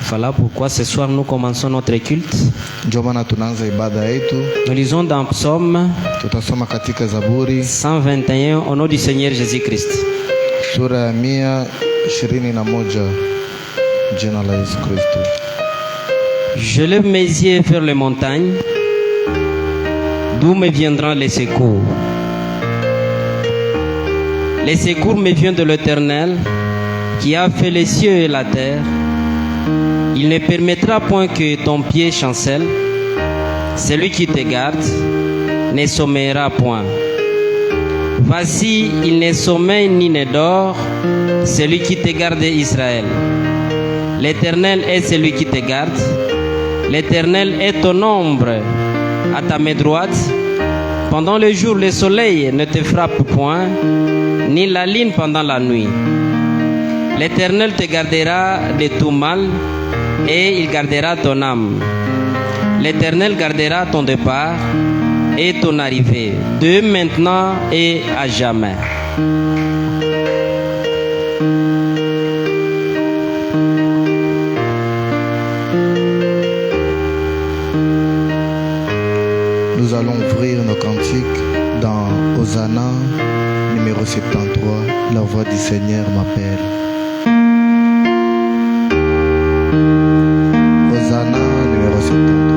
Voilà pourquoi ce soir nous commençons notre culte. Nous lisons dans Psaume 121 au nom du Seigneur Jésus-Christ. Je lève mes yeux vers les montagnes, d'où me viendront les secours. Les secours me viennent de l'Éternel, qui a fait les cieux et la terre. Il ne permettra point que ton pied chancelle. Celui qui te garde ne sommeillera point. Voici, il ne sommeille ni ne dort, celui qui te garde Israël. L'Éternel est celui qui te garde. L'Éternel est ton ombre à ta main droite. Pendant le jour, le soleil ne te frappe point, ni la lune pendant la nuit. L'Éternel te gardera de tout mal, et il gardera ton âme. L'Éternel gardera ton départ et ton arrivée, de maintenant et à jamais. Nous allons ouvrir nos cantiques dans Hosanna numéro 73. La voix du Seigneur m'appelle. Hosanna numéro 73.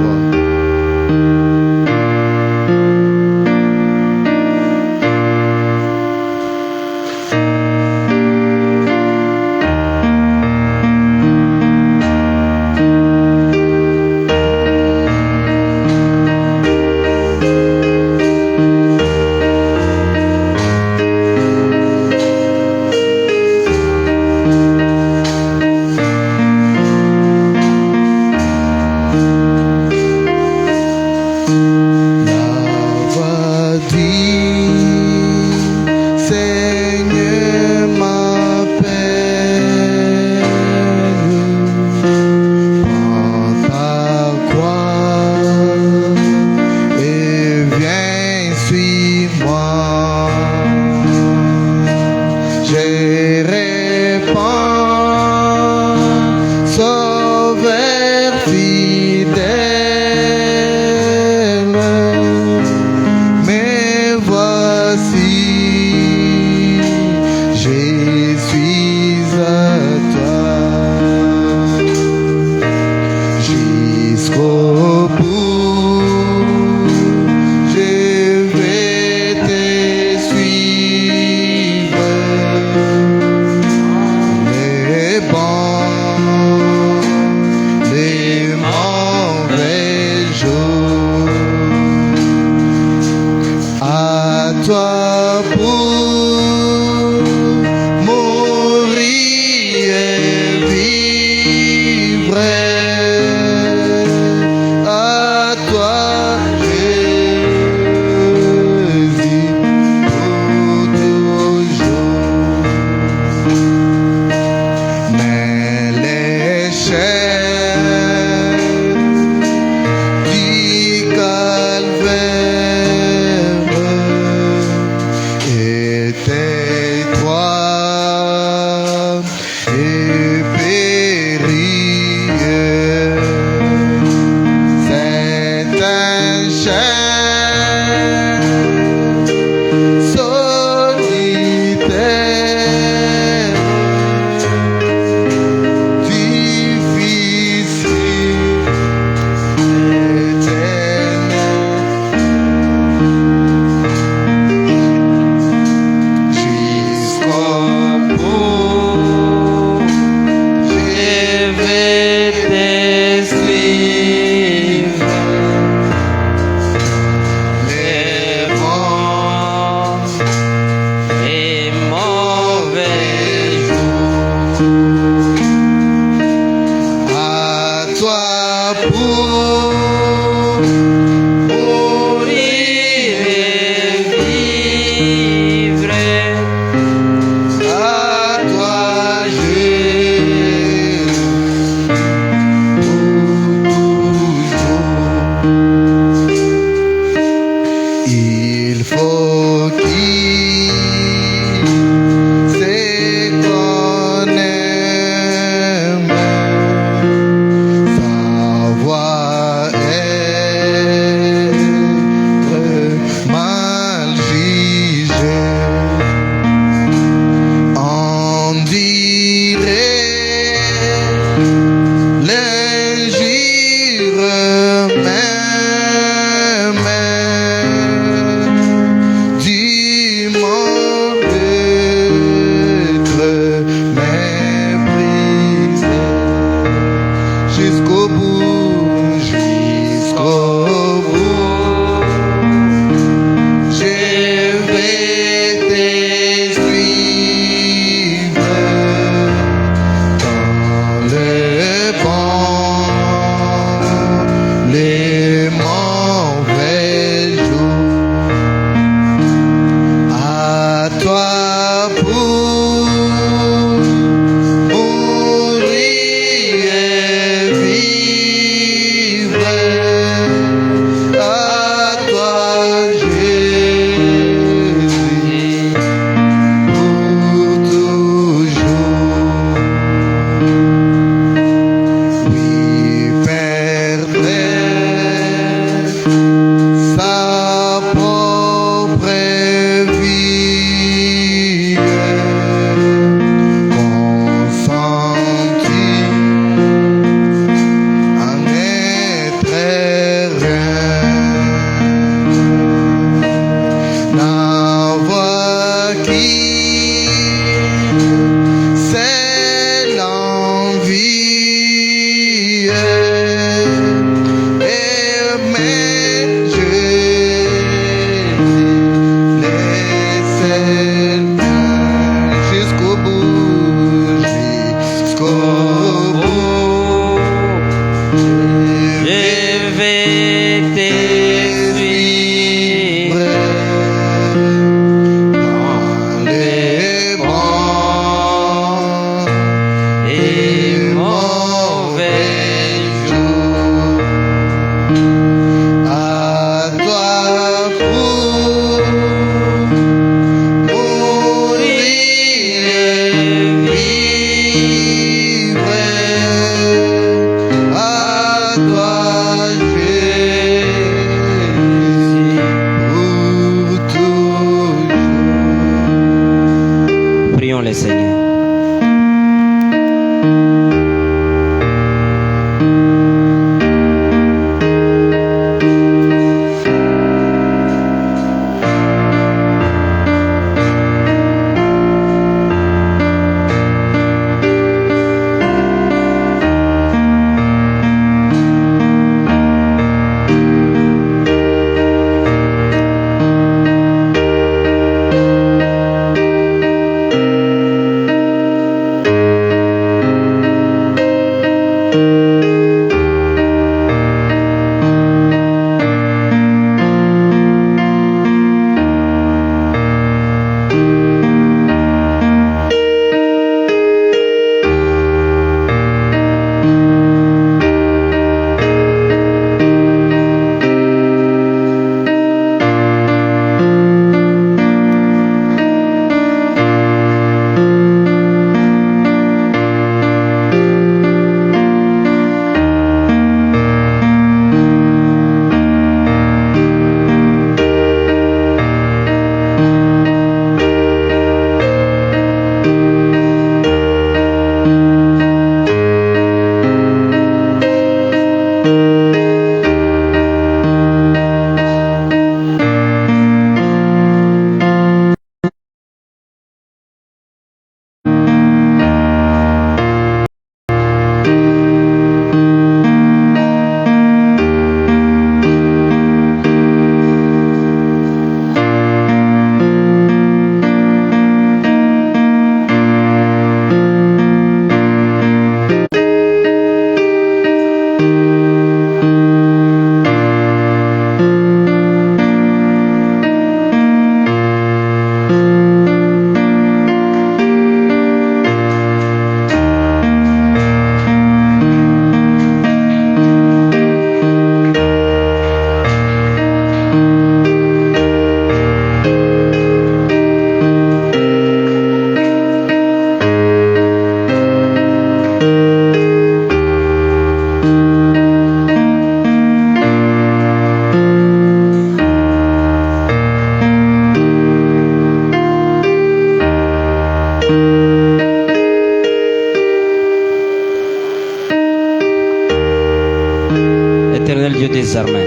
Éternel Dieu des armées,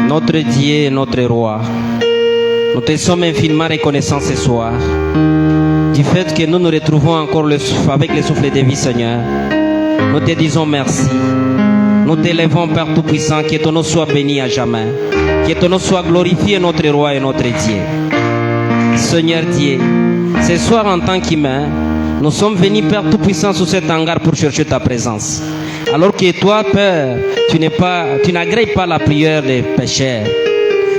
notre Dieu et notre Roi, nous te sommes infiniment reconnaissants ce soir du fait que nous nous retrouvons encore avec le souffle de vie, Seigneur. Nous te disons merci. Nous t'élèvons, Père Tout-Puissant, que ton nom soit béni à jamais, que ton nom soit glorifié, notre Roi et notre Dieu. Seigneur Dieu, ce soir en tant qu'humain, nous sommes venus, Père Tout-Puissant, sous cet hangar pour chercher ta présence. Alors que toi, Père, tu n'agrées pas la prière des pécheurs.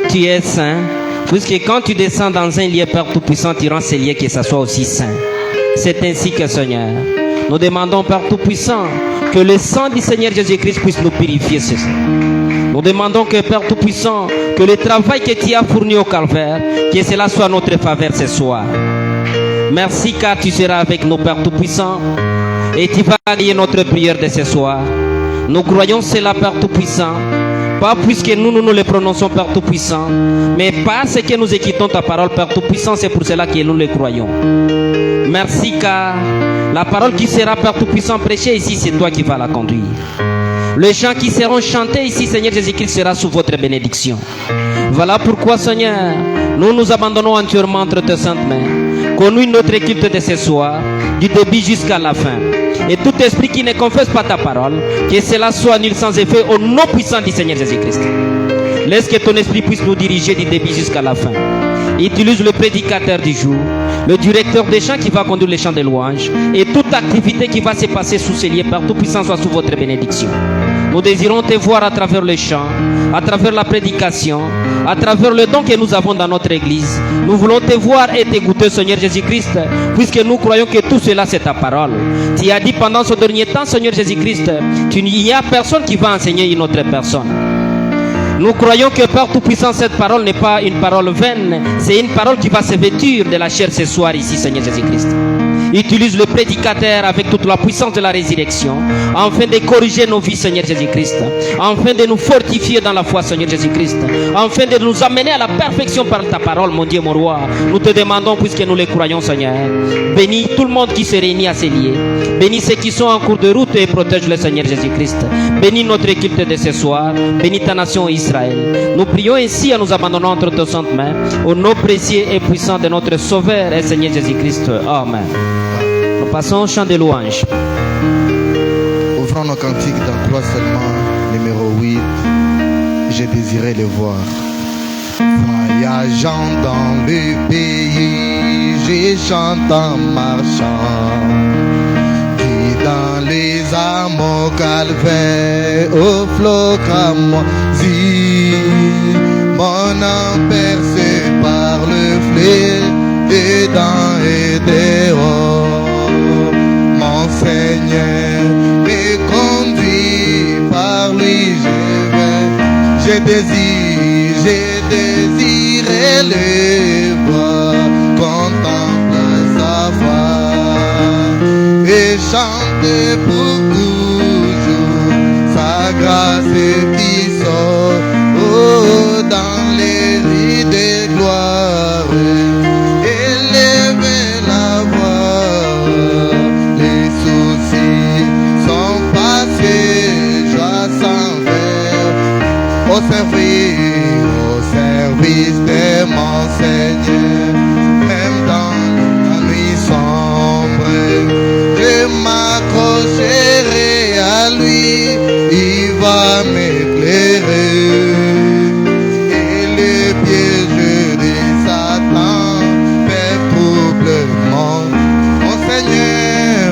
Tu es saint, puisque quand tu descends dans un lieu, Père Tout-Puissant, tu rends ces lieux que ça soit aussi saint. C'est ainsi que, Seigneur, nous demandons, Père Tout-Puissant, que le sang du Seigneur Jésus-Christ puisse nous purifier ce soir. Nous demandons que, Père Tout-Puissant, que le travail que tu as fourni au calvaire, que cela soit notre faveur ce soir. Merci car tu seras avec nous, Père Tout-Puissant, et tu vas gagner notre prière de ce soir. Nous croyons cela, Père Tout-Puissant, pas puisque nous le prononçons, Père Tout-Puissant, mais parce que nous écoutons ta parole, Père Tout-Puissant, c'est pour cela que nous le croyons. Merci car la parole qui sera, Père Tout-Puissant, prêchée ici, c'est toi qui vas la conduire. Les chants qui seront chantés ici, Seigneur Jésus-Christ, sera sous votre bénédiction. Voilà pourquoi, Seigneur, nous nous abandonnons entièrement entre tes saintes mains. Conduis notre culte de ce soir, du début jusqu'à la fin. Et tout esprit qui ne confesse pas ta parole, que cela soit nul sans effet au nom puissant du Seigneur Jésus-Christ. Laisse que ton esprit puisse nous diriger du début jusqu'à la fin. Utilise le prédicateur du jour, le directeur des chants qui va conduire les chants de louange, et toute activité qui va se passer sous ces lieux, par tout puissant, soit sous votre bénédiction. Nous désirons te voir à travers les chants, à travers la prédication, à travers le don que nous avons dans notre église. Nous voulons te voir et t'écouter, Seigneur Jésus-Christ, puisque nous croyons que tout cela c'est ta parole. Tu as dit pendant ce dernier temps, Seigneur Jésus-Christ, qu'il n'y a personne qui va enseigner une autre personne. Nous croyons que par Tout-Puissant, cette parole n'est pas une parole vaine, c'est une parole qui va se vêtir de la chair ce soir ici, Seigneur Jésus-Christ. Utilise le prédicateur avec toute la puissance de la résurrection, afin de corriger nos vies, Seigneur Jésus-Christ, afin de nous fortifier dans la foi, Seigneur Jésus-Christ, afin de nous amener à la perfection par ta parole, mon Dieu, mon Roi. Nous te demandons, puisque nous le croyons, Seigneur, bénis tout le monde qui se réunit à ces lieux, bénis ceux qui sont en cours de route et protège le Seigneur Jésus-Christ. Bénis notre culte de ce soir, bénis ta nation Israël. Nous prions ainsi en nous abandonnant entre tes saintes mains, au nom précieux et puissant de notre Sauveur et Seigneur Jésus-Christ. Amen. Nous passons au chant de louange. Ouvrons nos cantiques dans 3 seulement, numéro 8. J'ai désiré le voir. Voyageant dans le pays, j'ai chanté en marchant. Qui dans les âmes flot cramoisi. Mon âme percée par le fléau, dedans et dehors. Mon Seigneur me conduit par lui, j'ai désiré le voir, contempler sa face et chanter pour toujours sa grâce qui sort dans les rues de gloire. Élever la voix, les soucis sont passés, joie sans faire, au service de mon Seigneur. Même dans la nuit sombre, je m'accrocherai à lui, il va m'éclairer. Et le piège de Satan fait trouble mon Seigneur,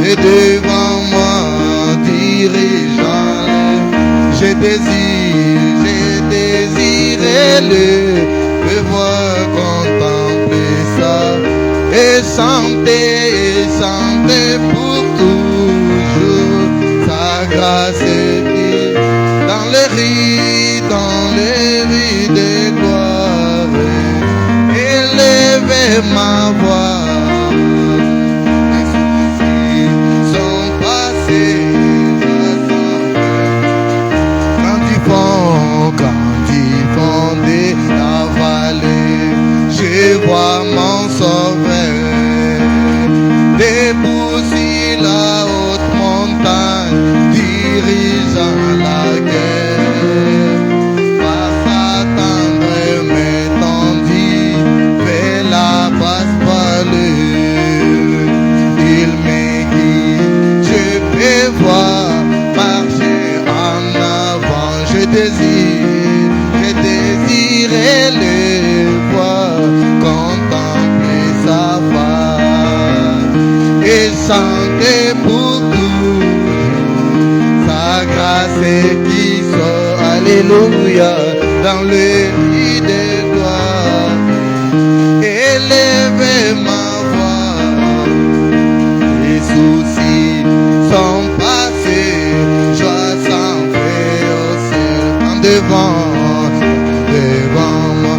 est devant moi dirigeant. J'ai désiré le voir, contempler ça et chanter pour toujours sa grâce dans les rues de gloire. Élever ma voix, les soucis sont passés. Quand ils fondent la vallée, je vois mon sauveur debout sur la haute montagne, dirigeant la guerre. Par sa tendre main tendue, fait la passe par il me guide, je peux voir marcher en avant. Je désirais le voir, contempler sa face et chanter pour toujours sa grâce qui sort, alléluia, dans le lit de gloire. Élever ma voix, les soucis sont passés, joie sans faire au ciel. Devant moi,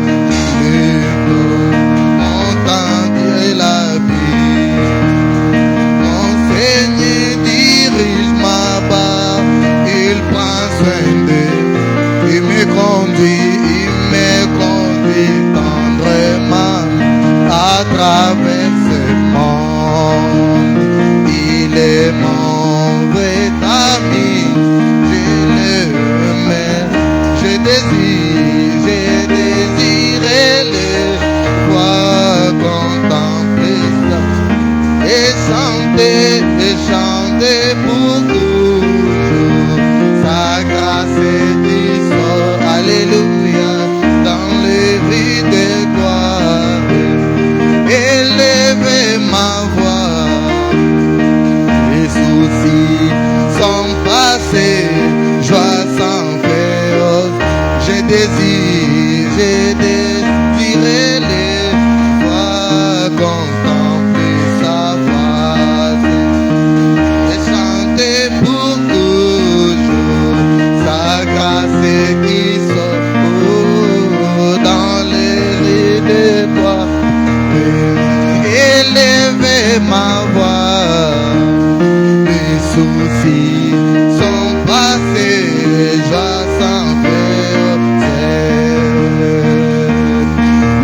entendre la vie. Mon Seigneur dirige ma barre, il prend soin d'eux, il me conduit tendrement à travers ce monde. Il est mon vrai ami, je l'aime. J'ai désiré le voir, contempler ça et chanter pour toujours sa grâce qui sort, alléluia, dans les rues de gloire. Élever ma voix, les soucis sont passés, joie sans faire. J'ai désiré les voir, contempler sa face et chanter pour toujours sa grâce qui sort dans les rues de gloire. Élever ma voix, les soucis sont passés, joie sans faire.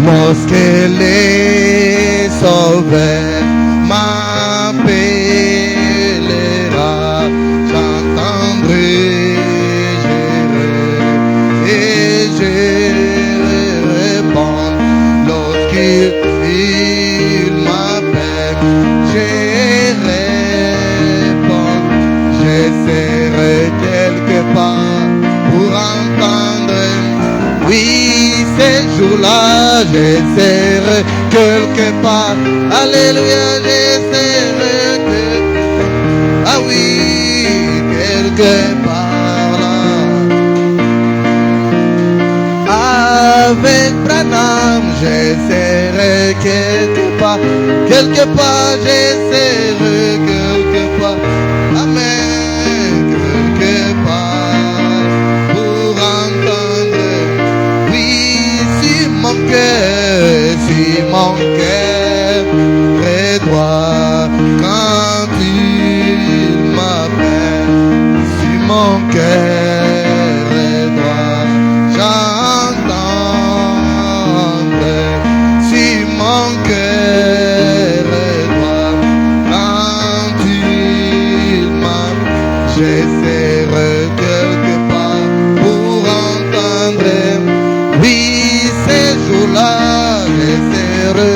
Lorsque les sauveurs m'appellera, j'entendrai, et je réponds. Lorsqu'il m'appelle, je réponds. Je serai quelque part pour entendre. Oui, ces jours-là, je serai quelque part. Alléluia, je serai quelque part. Ah oui, quelque part. quelque part, j'essaierai quelque part. Amen, quelque part, pour entendre. Oui, si mon cœur est droit, quand il m'appelle, si mon cœur est droit, j'entendrai. Si mon cœur est droit, quand il m'appelle, j'essaierai quelque part pour entendre. Oui, ces jours-là, j'essaierai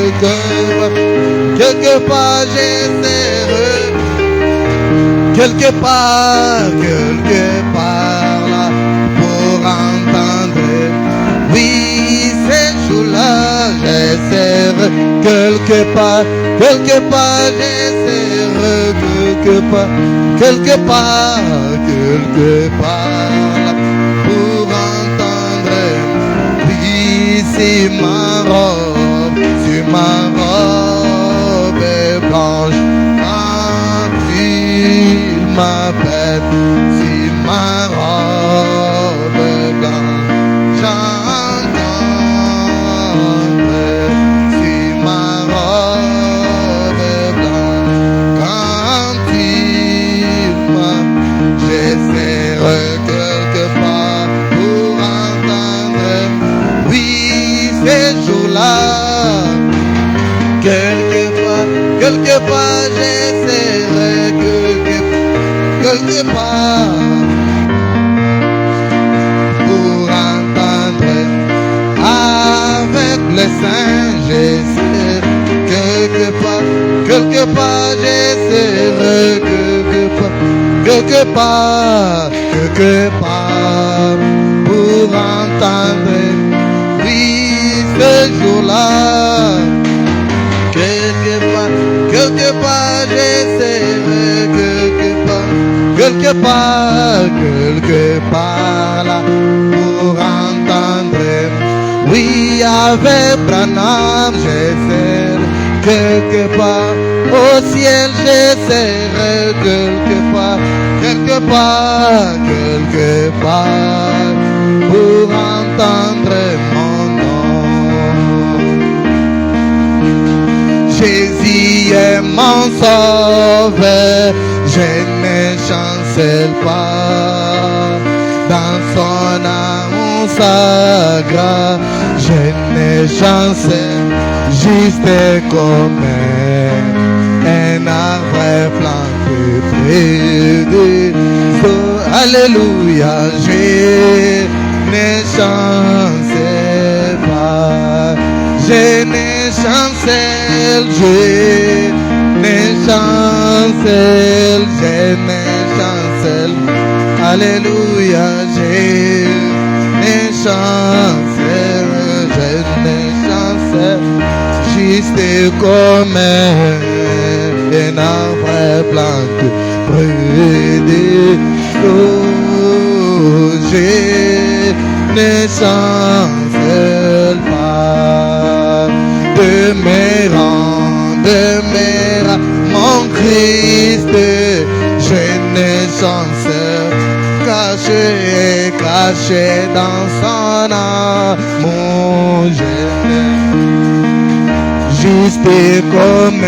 quelque part, j'essaierai quelque part là, pour entendre. Oui, ces jours-là, j'essaierai quelque part, j'essaierai quelque part là, pour entendre. Oui, si ma robe est blanche, quand il m'appelle, si ma robe est blanche, j'entendrai. Si ma robe est blanche, quand il m'appelle, j'essaierai quelque part pour entendre. Oui, ces jours-là, quelque part, j'essaierai quelque part pour entendre. Avec les saints, j'essaierai quelque part, j'essaierai quelque part pour entendre. Oui, ce jour-là, quelque part, j'essaierai quelque part là, pour entendre. Oui, avec Branham, j'essaierai quelque part. Au ciel, j'essaierai quelque part pour entendre mon nom. Jésus est mon sauveur, je ne chancelle pas. Dans son amour sacré, je ne chancelle, juste comme un arbre planté près de l'eau. Alléluia, je ne chancelle pas. Je ne chancelle, je ne chancelle. Alléluia, je ne chancelle, juste comme un arbre planté près de l'eau. Je ne chancelle pas. Demeure mon Christ, je ne chancelle, caché dans son amour, juste comme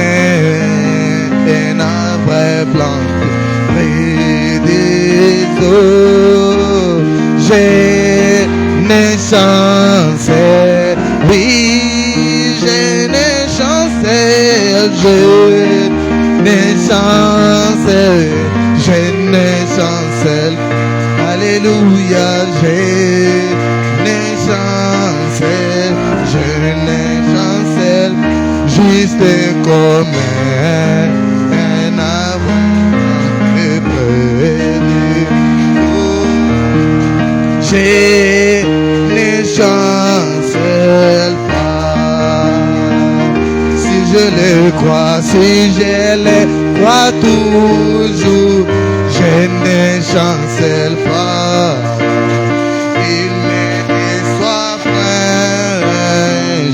un arbre planté près des eaux. Je ne chancelle, oui, je ne chancelle, je ne chancelle. Alléluia, je ne chancelle, juste comme un arbre près de l'eau. Je ne chancelle pas. Si je le crois, si je le crois toujours, je ne chancelle pas. Il me déçoit, frère,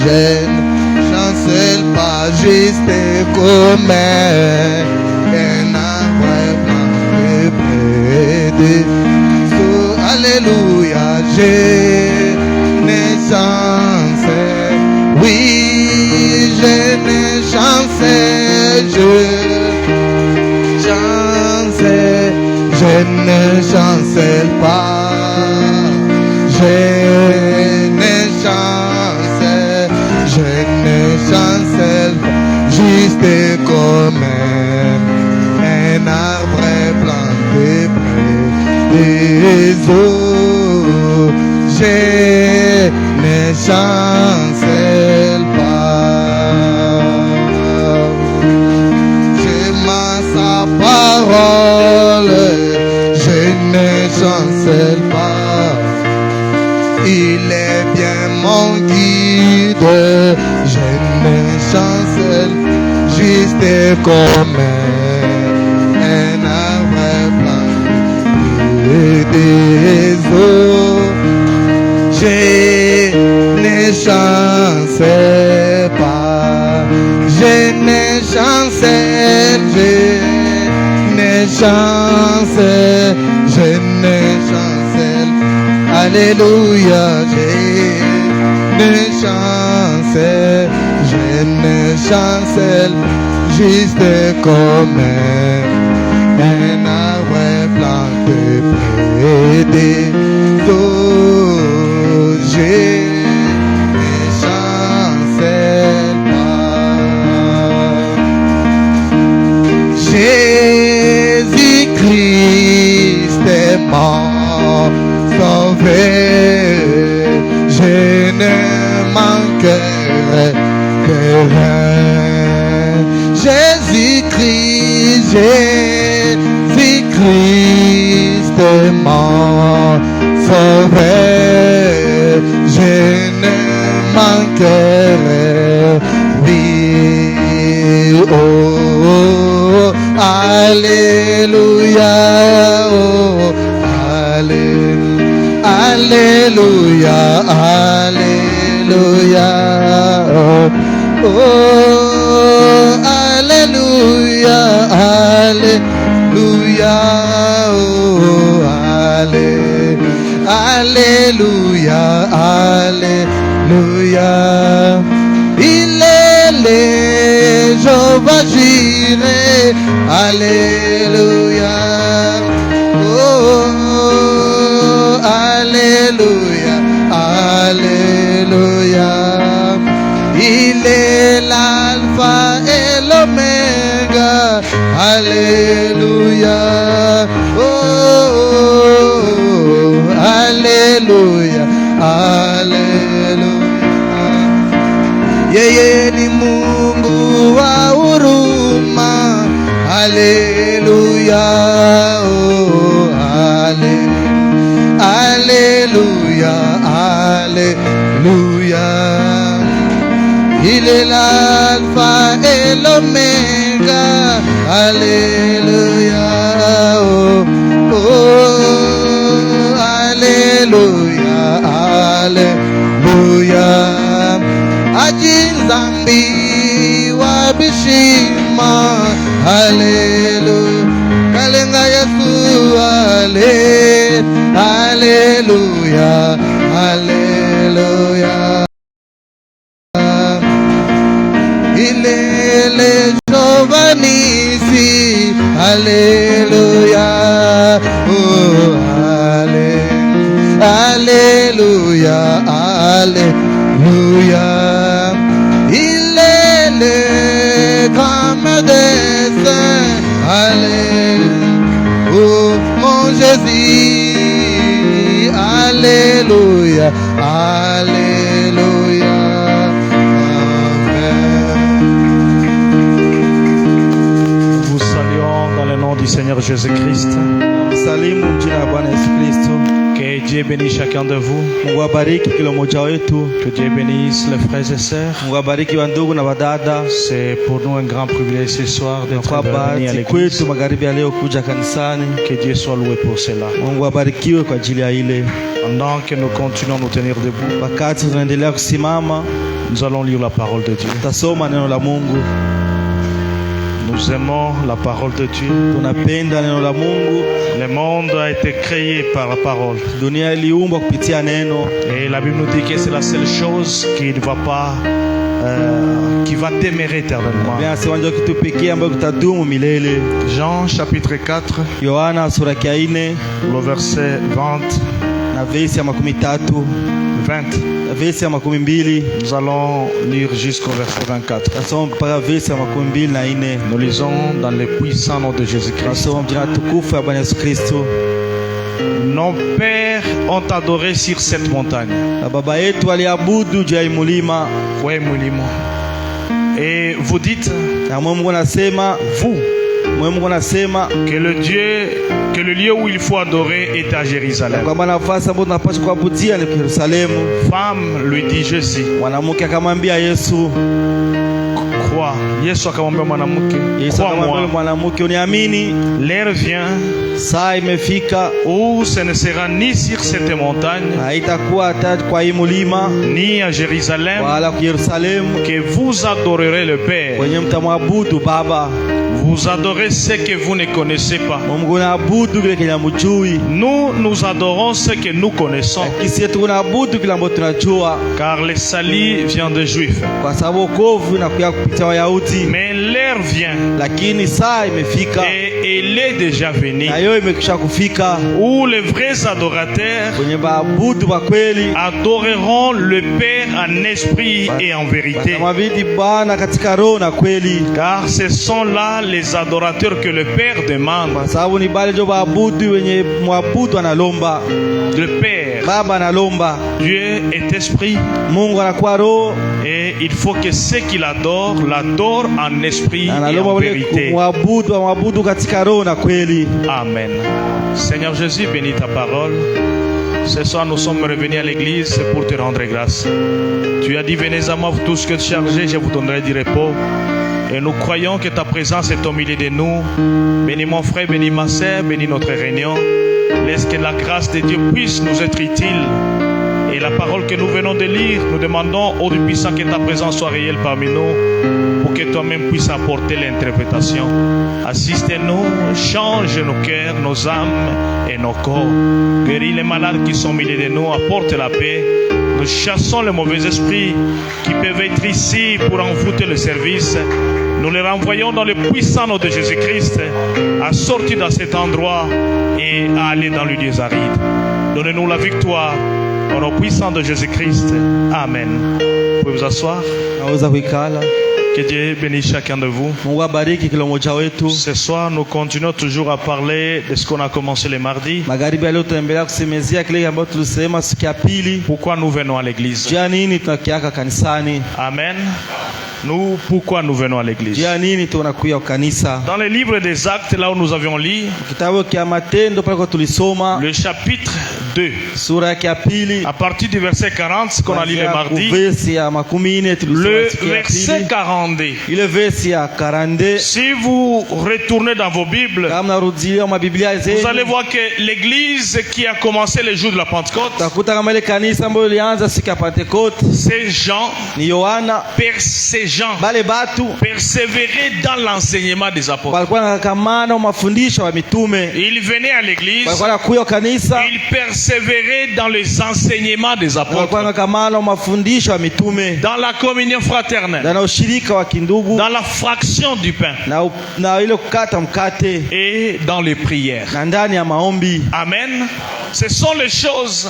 je ne chancelle pas. Jésus juste comme un arbre planté près des eaux. Alléluia, j'ai une chance. Oui, j'ai une chance. Je ne chancelle pas. Je ne chancelle pas. Juste comme un arbre planté près des eaux. Je ne chancelle pas. J'aime sa parole, je ne chancelle pas. Il est bien mon guide, je ne chancelle, juste comme un arbre planté des eaux. Je ne chancelle pas, je ne chancelle, je ne chancelle, je ne chancelle. Alléluia, je ne chancelle, je ne chancelle, juste comme un arbre planté près des eaux. Je ne chancelle pas. Jésus-Christ est mon sauveur. Je ne manquerai que rien. Jésus-Christ est mon sauveur. Je ne manquerai rien. Oh, alléluia. Oh, alléluia. Alléluia. Alléluia. Oh, oh, alléluia. Alléluia. Oh, alléluia. Alléluia. Il est le Jéhovah Jireh. Alléluia. Oh, alléluia. Alléluia. Il est l'alpha et l'oméga. Alléluia. Oh, alléluia. Alléluia. Yeye ni Mungu wa huruma. Alléluia. Oh, alléluia. Alléluia. Il est l'alpha et l'oméga. Alléluia. Oh, oh, alléluia. Alléluia. Ajinzambi wa bishima. Alléluia. Kalenga Yesu. Alléluia. Alléluia. Il est le Jéhovah Nissi. Alléluia. Oh, alléluia. Alléluia. Il est le grand médecin. Alléluia. Oh, mon Jésus. Alléluia. Alléluia. Du Seigneur Jésus-Christ. Que Dieu bénisse chacun de vous. Que Dieu bénisse les frères et sœurs. C'est pour nous un grand privilège ce soir d'être venus à l'église. Que Dieu soit loué pour cela. Pendant que nous continuons à nous tenir debout, nous allons lire la parole de Dieu. Nous aimons la parole de Dieu. Tunapenda neno la Mungu. Le monde a été créé par la parole. Dunia iliumbwa kupitia neno. Et la Bible nous dit que c'est la seule chose qui ne va pas qui va demeurer éternellement. Jean chapitre 4, Yohana sura ya 4, le verset 20 na verse ya 20. 20. Verse ya 20. Nous allons lire jusqu'au verset 24. Nous lisons dans le puissant nom de Jésus-Christ. Nos pères ont adoré sur cette montagne. Et vous dites, vous, que le lieu où il faut adorer est à Jérusalem. Femme lui dit Jésus. Crois. Yesu akamwambia mwanamke, l'heure vient où ce ne sera ni sur cette montagne ni à Jérusalem que vous adorerez le Père. Vous adorez ce que vous ne connaissez pas. Nous adorons ce que nous connaissons. Car le salut vient des Juifs. Mais l'heure vient et elle est déjà venue où les vrais adorateurs adoreront le Père en esprit et en vérité. Car ce sont là les adorateurs que le Père demande. Le Père, Dieu est esprit. Et il faut que ceux qui l'adorent en esprit et en vérité. Amen. Seigneur Jésus, bénis ta parole. Ce soir, nous sommes revenus à l'église pour te rendre grâce. Tu as dit, venez à moi, vous tous que chargés, je vous donnerai du repos. Et nous croyons que ta présence est au milieu de nous. Bénis mon frère, bénis ma sœur, bénis notre réunion. Laisse que la grâce de Dieu puisse nous être utile. Et la parole que nous venons de lire, nous demandons au Dieu puissant que ta présence soit réelle parmi nous, pour que toi-même puisses apporter l'interprétation. Assiste-nous, change nos cœurs, nos âmes et nos corps. Guéris les malades qui sont au milieu de nous, apporte la paix. Nous chassons les mauvais esprits qui peuvent être ici pour envoûter le service. Nous les renvoyons dans le puissant nom de Jésus-Christ, à sortir dans cet endroit et à aller dans le lieu aride. Donnez-nous la victoire au nom puissant de Jésus-Christ. Amen. Vous pouvez vous asseoir. Que Dieu bénisse chacun de vous. Ce soir, nous continuons toujours à parler de ce qu'on a commencé le mardi. Pourquoi nous venons à l'église? Amen. Pourquoi nous venons à l'église? Dans le livre des Actes, là où nous avions lu, le chapitre 2, à partir du verset 40, ce qu'on a lu le mardi, le verset 42. Si vous retournez dans vos Bibles, vous allez voir que l'église qui a commencé le jour de la Pentecôte, ces gens persévéraient dans l'enseignement des apôtres. Ils venaient à l'église, ils persévéraient dans les enseignements des apôtres, dans la communion fraternelle, dans la fraction du pain et dans les prières. Amen. Ce sont les choses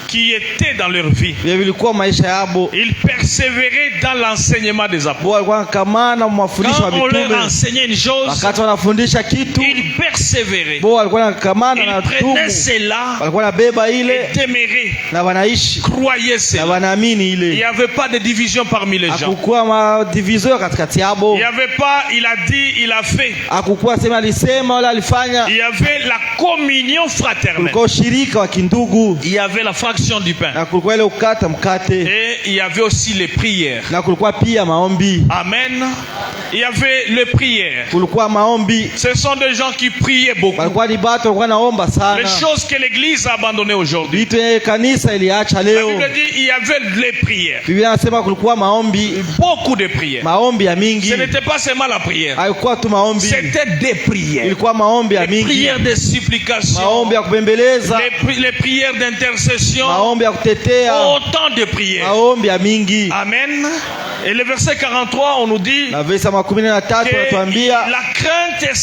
qui étaient dans leur vie. Ils persévéraient dans l'enseignement des apôtres. Quand on leur enseignait une chose, ils persévéraient. Ils prenaient cela et demeuraient, croyaient cela. Il n'y avait pas de division parmi les gens. Il n'y avait pas, il a dit, il a fait. Il y avait la communion fraternelle. kulikuwa ushirika wa kindugu, il y avait la fraction du pain. na kulikuwa ile ukata mkate, Et il y avait aussi les prières. na kulikuwa pia maombi. Amen. Il y avait les prières. Kulikuwa maombi. Ce sont des gens qui priaient beaucoup. Walikuwa ni batu walikuwa naomba Les sana. choses que l'église a abandonnées aujourd'hui. Vitu yenye kanisa iliacha La leo. Bible dit il y avait les prières. Biblia inasema kulikuwa maombi, Beaucoup de prières. maombi ya mingi. Ce n'était pas seulement la prière. Haikuwa tu maombi. C'était des prières. Ilikuwa maombi ya Les mingi. prières de supplication. Maombi ya kubembeleza. Les prières d'intercession. Maombi ya kutetea. Autant de prières. Maombi ya mingi. Amen. Et le verset 43, on nous dit Na verse 13 que anatuambia la crainte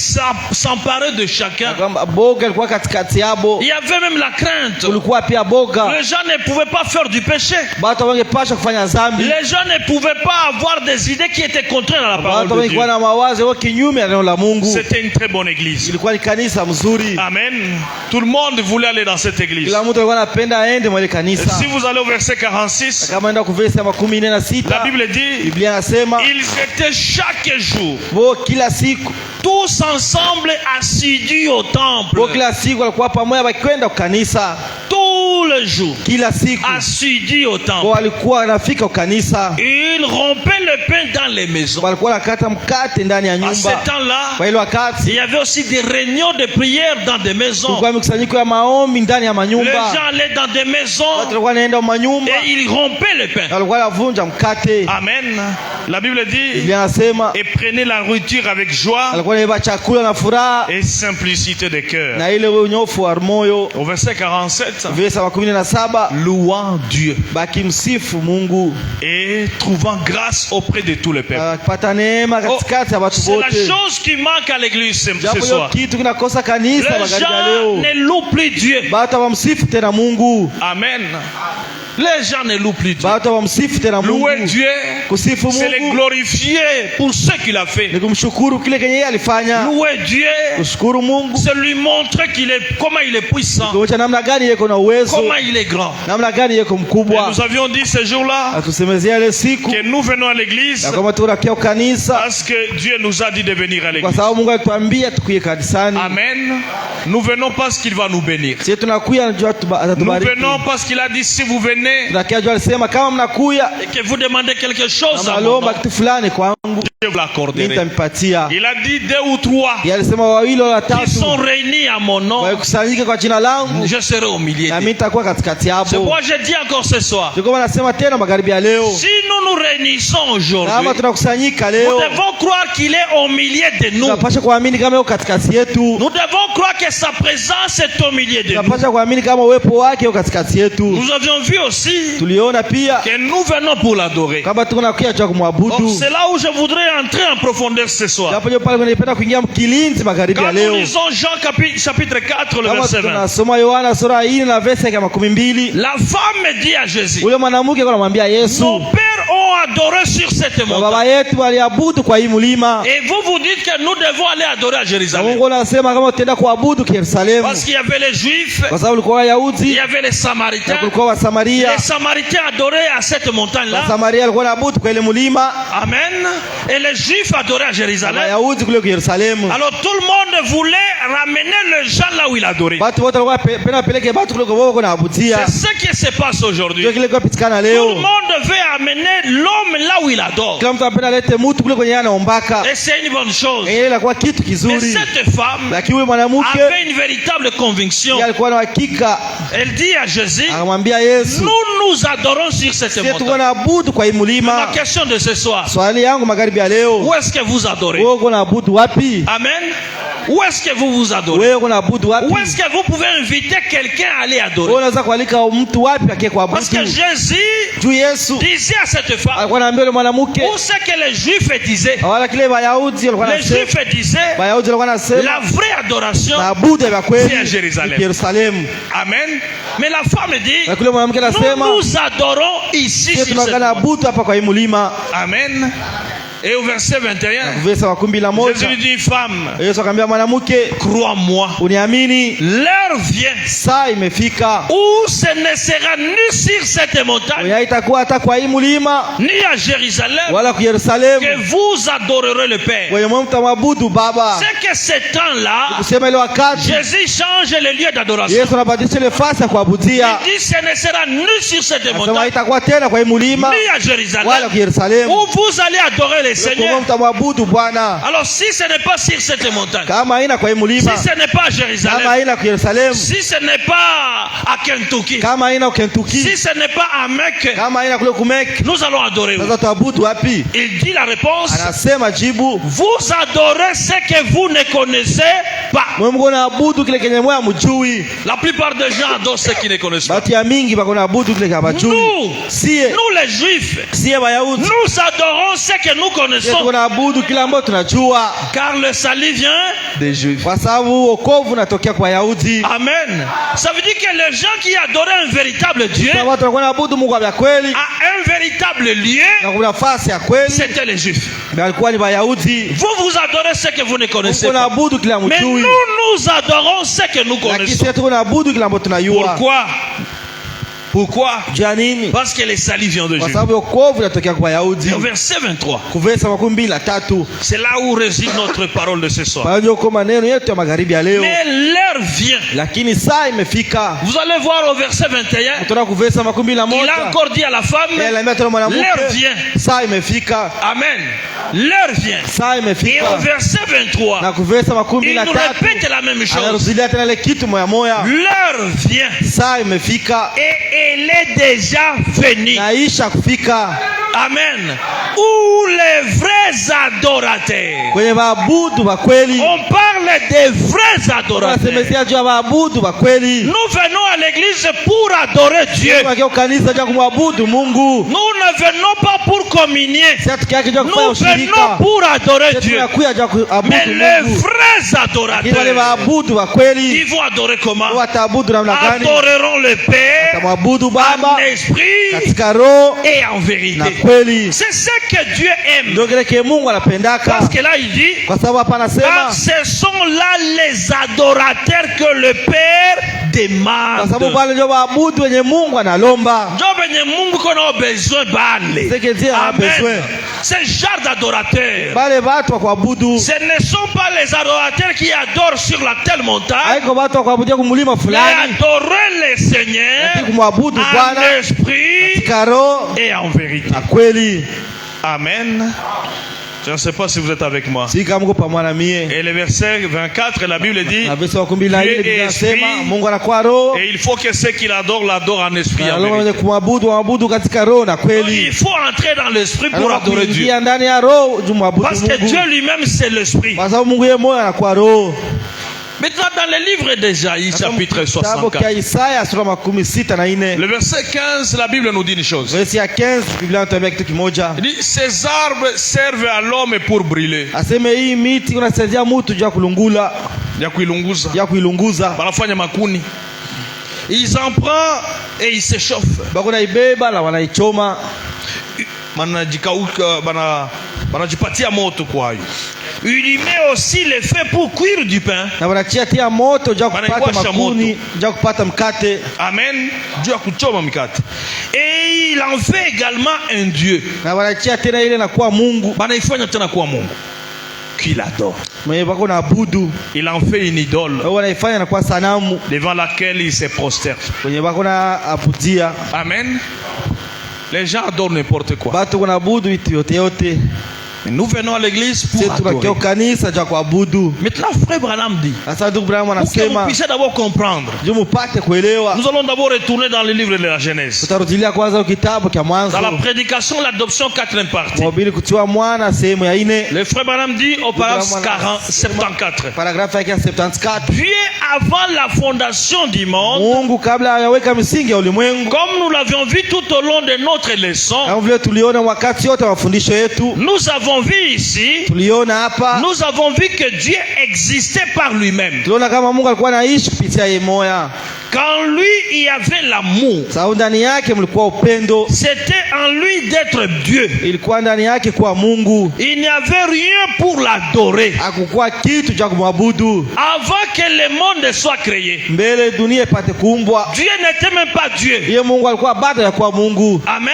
s'emparait de chacun. kwamba boga ilikuwa katikati yabo. Il y avait même la crainte. Kulikuwa pia boga. Les gens ne pouvaient pas faire du péché. Batu wangepasha kufanya dhambi. Les gens ne pouvaient pas avoir des idées qui étaient contraires à la parole Batu de Dieu. wangekuwa na mawazo kinyume ya neno la Mungu. C'était une très bonne église. Ilikuwa ni kanisa mzuri. Amen. Tout le monde voulait aller dans cette église. Kila mtu alikuwa anapenda aende mwa ile kanisa. Si vous allez au verset 46, Kama enda ku verse ya 16, la Bible dit, Biblia inasema ils étaient chaque jour, bo kila siku, tous ensemble assidus au temple. bo kila siku walikuwa pamoja wakikwenda kanisa. Tout le jour, Kila siku assidus au bo temple. walikuwa wanafika kanisa. Ils rompaient le pain dans les maisons. Walikuwa nakata mkate ndani ya À ce nyumba. temps-là, Kwa ile il wakati y avait aussi des réunions de prière dans des maisons. kulikuwa mikusanyiko ya maombi ndani ya Les manyumba. gens allaient dans des maisons Watu walikuwa wanaenda manyumba et ils rompaient le pain. na walikuwa wanavunja mkate. Amen. La Bible dit, Biblia inasema et prenez la nourriture avec joie walikuwa wanaiba chakula na furaha et simplicité de cœur. na ile unyofu wa moyo. Au verset 47, Verse 17, louant Dieu bakimsifu Mungu et trouvant grâce auprès de tous les peuples. akipata neema katikati ya watu C'est la wote. chose qui manque à l'église ce Japo hiyo soir. kitu kinakosa kanisa Les magharibi ya gens leo. ne louent plus Dieu. Batu wamsifu tena Mungu. Amen. Les gens ne louent plus Dieu. Batu wamsifu tena Louer Mungu. Dieu, Kusifu c'est le Mungu glorifier pour ce qu'il a fait. ni kumshukuru kile kenye yeye alifanya. Louer Dieu, Kushukuru Mungu c'est lui montrer comment il est puissant, kuonyesha namna gani yeko na uwezo, comment il est grand. namna gani yeko Et mkubwa. nous avions dit ce jour-là Atusemezea ile siku que nous venons à l'église na kama tunakia kanisa parce que Dieu nous a dit de venir à kwa l'église. sababu Mungu alituambia tukuye kanisani. Amen. Nous venons parce qu'il va nous bénir. Sisi tunakuya njoo Nous atatubariki. venons parce qu'il a dit si vous venez Tunakia njoo alisema kama mnakuya et que vous demandez quelque chose kama à mon nom, alomba kitu fulani kwangu je vous l'accorderai. nitampatia. Il a dit 2 ou 3 Yeye alisema wawili wala qui sont tatu réunis à mon nom, wakusanyike kwa jina langu je serai au milieu na d'eux. mimi nitakuwa katikati C'est yabo. pourquoi je dis encore ce soir, Ndio kama nasema tena magharibi ya leo, si nous nous réunissons kama aujourd'hui, tunakusanyika nous leo devons croire qu'il est au milieu de nous. tunapasha kuamini kama yuko katikati yetu. Nous devons croire que sa présence est au milieu de nous. Tunapasha kuamini kama uwepo wake yuko katikati yetu. Nous avions vu aussi Tuliona pia que nous venons pour l'adorer. kama tuko nakuja cha Or, kumwabudu. c'est là où je voudrais entrer en profondeur ce soir. Japo ndio pale nilipenda kuingia mkilinzi magharibi ya Quand nous leo. lisons Jean chapitre 4, le Kama verset 20, tunasoma Yohana sura 4 na verse ya 12, la femme dit à Jésus, ule mwanamke anamwambia Yesu, nos pères ont adoré sur cette baba montagne. yetu waliabudu kwa hii mlima. Et vous dites que nous devons aller adorer à Na Jérusalem. Mungu anasema kama utaenda kuabudu Yerusalemu, Parce qu'il y avait les Juifs, kwa sababu kulikuwa il Wayahudi y avait les na Samaritains. kulikuwa Wasamaria. Les Samaritains adoraient à cette montagne-là. Wasamaria walikuwa wanaabudu kwa ile mlima, Amen. Et les Juifs adoraient à na Jérusalem. Wayahudi kule kwa Yerusalemu. Alors tout le monde voulait ramener les gens là où il adorait. Watu wote walikuwa pena peleke watu kule kwa wao naabudia. C'est ce qui se passe aujourd'hui. Ndio kile kwa pitikana Tout le leo. monde veut amener l'homme là où il adore. Kila mtu anapenda alete mtu kule kwenye anaombaka. Et c'est une bonne chose. Ile ilikuwa kitu Mais kizuri. cette femme Lakini yule mwanamke avait une véritable conviction. yeye alikuwa na hakika, Elle dit à Jésus, akamwambia Yesu, nous adorons sur cette sisi tuko montagne. naabudu kwa hii Ma mlima. question de ce soir, Swali yangu magharibi ya leo, où est-ce que vous adorez? wewe uko naabudu wapi? Amen. Où est-ce que vous vous adorez? Wewe uko naabudu wapi? Où est-ce que vous pouvez inviter quelqu'un à aller Wewe adorer? unaweza kualika mtu wapi akae Parce que kuabudu? Jésus Juu Yesu disait à cette femme, alikuwa anaambia yule mwanamke, où c'est que les Juifs disaient, wala kile Wayahudi walikuwa les wanasema, Juifs disaient, Wayahudi walikuwa wanasema la vraie adoration, naabudu ya kweli c'est à Jérusalem. ni Yerusalemu. Amen. Mais la femme dit, Na kule mwanamke nous anasema nous adorons ici sisi sur cette tunakana montagne. abudu hapa kwa hii mlima. Amen. Et au verset 21, verse wa 11 Jésus lui dit, femme, Yesu akamwambia mwanamke, crois-moi, uniamini, l'heure vient saa imefika où ce ne sera ni sur cette montagne, haitakuwa hata kwa hii mlima ni à Jérusalem, wala ku Yerusalemu que vous adorerez le Père. wenye mtamwabudu Baba. C'est que ce temps-là, Kusema ile wakati Jésus change le lieu d'adoration. Yesu anabadilisha ile fasi ya kuabudia, Il dit, ce ne sera ni sur cette anasema montagne, haitakuwa tena kwa hii mlima ni à wala Jérusalem, ku Yerusalemu où vous allez adorer le kwa Seigneur. mtamwabudu Bwana. Alors si ce n'est pas sur cette montagne, Kama haina kwa hii si mlima, ce n'est pas à kama Jérusalem, haina ku Yerusalemu, si ce n'est pas à Kentucky, kama haina Kentucky, si ce n'est pas à Mecque, kama haina kule Kumek, nous allons adorer. sasa tuabudu wapi? Il dit la réponse, Anasema jibu, vous adorez ce que vous ne connaissez pas. Mungu naabudu kile kenye moyo mjui. La plupart des gens adorent ce qu'ils ne connaissent pas. Batu ya mingi bako naabudu kile kama Nous, jui. Sie nous les Juifs, sie Wayahudi nous adorons ce que nous connaissons, tunaabudu kila ambacho tunajua car le salut vient des Juifs. kwa sababu wokovu unatokea kwa Wayahudi. Amen. Ça veut dire que les gens qui adoraient un véritable Dieu Kwa watu wanakuwa naabudu Mungu wa kweli à un véritable lieu, na kuna nafasi ya kweli, c'était les Juifs. na walikuwa ni Wayahudi. Vous adorez ce que vous ne connaissez Mungu pas. naabudu kila Mais mjui, nous adorons ce que nous lakini connaissons. sisi tunaabudu kila ambacho tunajua. Pourquoi? Pourquoi? Jua nini? Parce que le salut vient de Kwa Dieu. sababu wokovu unatokea kwa Wayahudi. Et au verset 23, Kuvesa 23 c'est là où réside notre parole de ce soir. pale kwa maneno yetu ya magharibi ya leo, Mais l'heure vient. lakini saa imefika. Vous allez voir au verset 21, Tuna kuvesa 21 il a encore dit à la femme, l'heure vient. saa imefika, Amen. L'heure vient. saa Et au imefika. verset 23, Na kuvesa il nous 23 répète la même chose. anarudilia tena ile kitu moya moya, L'heure vient. saa imefika, Et elle est déjà venue. naisha kufika Amen. Où les vrais adorateurs. kwenye waabudu wa kweli. On parle des vrais adorateurs. Tunasemezea juu ya waabudu wa kweli. Nous venons à l'église pour adorer Dieu. Kwa kanisa ja kumwabudu Mungu, Nous ne venons pas pour communier. sisi tukiake ja kufanya Nous venons ushirika, pour adorer sisi Dieu. tunakuja ja kuabudu Mais les Mungu. vrais Lakini wale adorateurs, waabudu wa kweli ils vont adorer comment? wataabudu namna gani? Adoreront le Père Watamwabudu Baba en esprit katika roho et en na vérité. kweli. C'est ce que Dieu aime. Ndio kile kile Mungu anapendaka, Parce que là, il dit, kwa sababu hapa anasema, car ce sont là les adorateurs que le Père kwa sababu demande. pale ndio waabudu wenye Mungu analomba. Ndio benye Mungu kono besoin bale. C'est que Dieu a besoin. Amen. Ce genre d'adorateurs, Bale watu wa kuabudu ce ne sont pas les adorateurs qui adorent sur la telle montagne, haiko watu wa kuabudia kumulima mais fulani, adorer le Seigneur lakini kumwabudu Bwana en esprit katika roho et en vérité. na kweli. Amen. Je ne sais pas si vous êtes avec moi. Si kama mko pamoja na mie. Et le verset 24, la Bible dit, Na verse wa 12 Dieu est Biblia inasema esprit, Mungu anakuwa roho, et il faut que ceux qui l'adorent l'adorent en esprit et en na wenye vérité. kumwabudu waabudu katika roho na Il kweli. faut entrer dans l'esprit pour Anaona adorer Dieu. kuingia ndani ya roho juu mwabudu Parce que Mungu. Dieu lui-même c'est l'esprit. Kwa sababu Mungu yeye moyo anakuwa roho. Maintenant dans le livre d'Ésaïe chapitre Kitabu 64, cha Isaya sura 64. le verset 15, la Bible nous dit une chose. Verse ya 15 Biblia inatuambia kitu kimoja. Il dit, ces arbres servent à l'homme pour brûler. Aseme hii miti unasaidia mtu juu ya kulungula, Ya kuilunguza. ya kuilunguza. Wanafanya makuni. Ils en prennent et ils s'échauffent. Bako naibeba na wanaichoma. Banajikauka, banajipatia moto kwayo. Il y met aussi le feu pour cuire du pain. Na wanachia tia moto juu ya kupata Wanaiwasha makuni, moto. juu ya kupata mkate. Amen. Dieu a kuchoma mikate. Et il en fait également un Dieu. Na wanachia tena ile na kuwa Mungu. Banaifanya tena kuwa Mungu. Qu'il adore. Mwenye bako na abudu. Il en fait une idole Na wanaifanya na kuwa sanamu. devant laquelle il se prosterne. Mwenye bako na abudia. Amen. Les gens adorent n'importe quoi. Batu kuna abudu vitu yote yote. Mais nous venons à l'église pour Sisi tunakia adorer. kanisa juu ya kuabudu. Maintenant, frère Branham dit, Sasa ndugu Branham pour que vous anasema puissiez d'abord comprendre, juu mupate kuelewa. nous allons d'abord retourner dans le livre de la Genèse. Tutarudilia kwanza kitabu cha Mwanzo. Dans la prédication, l'adoption, 4e partie. Mhubiri kutiwa mwana sehemu ya 4. Le frère Branham dit au paragraphe 74. Paragrafu yake ya 74. Dieu, avant la fondation du monde, Mungu kabla hajaweka misingi ya ulimwengu, comme nous l'avions vu tout au long de notre leçon, kama vile tuliona wakati yote wa mafundisho yetu, nous avons vu ici, tuliona hapa, nous avons vu que Dieu existait par lui-même. tuliona kama Mungu alikuwa anaishi kupitia yeye moya. Qu'en lui il y avait l'amour. sababu ndani yake mlikuwa upendo, C'était en lui d'être Dieu. ilikuwa ndani yake kuwa Mungu. Il n'y avait rien pour l'adorer. Hakukuwa kitu cha kumwabudu Avant que le monde soit créé, mbele dunia ipate kuumbwa. Dieu n'était même pas Dieu. Yeye Mungu alikuwa bado ya kuwa Mungu. Amen.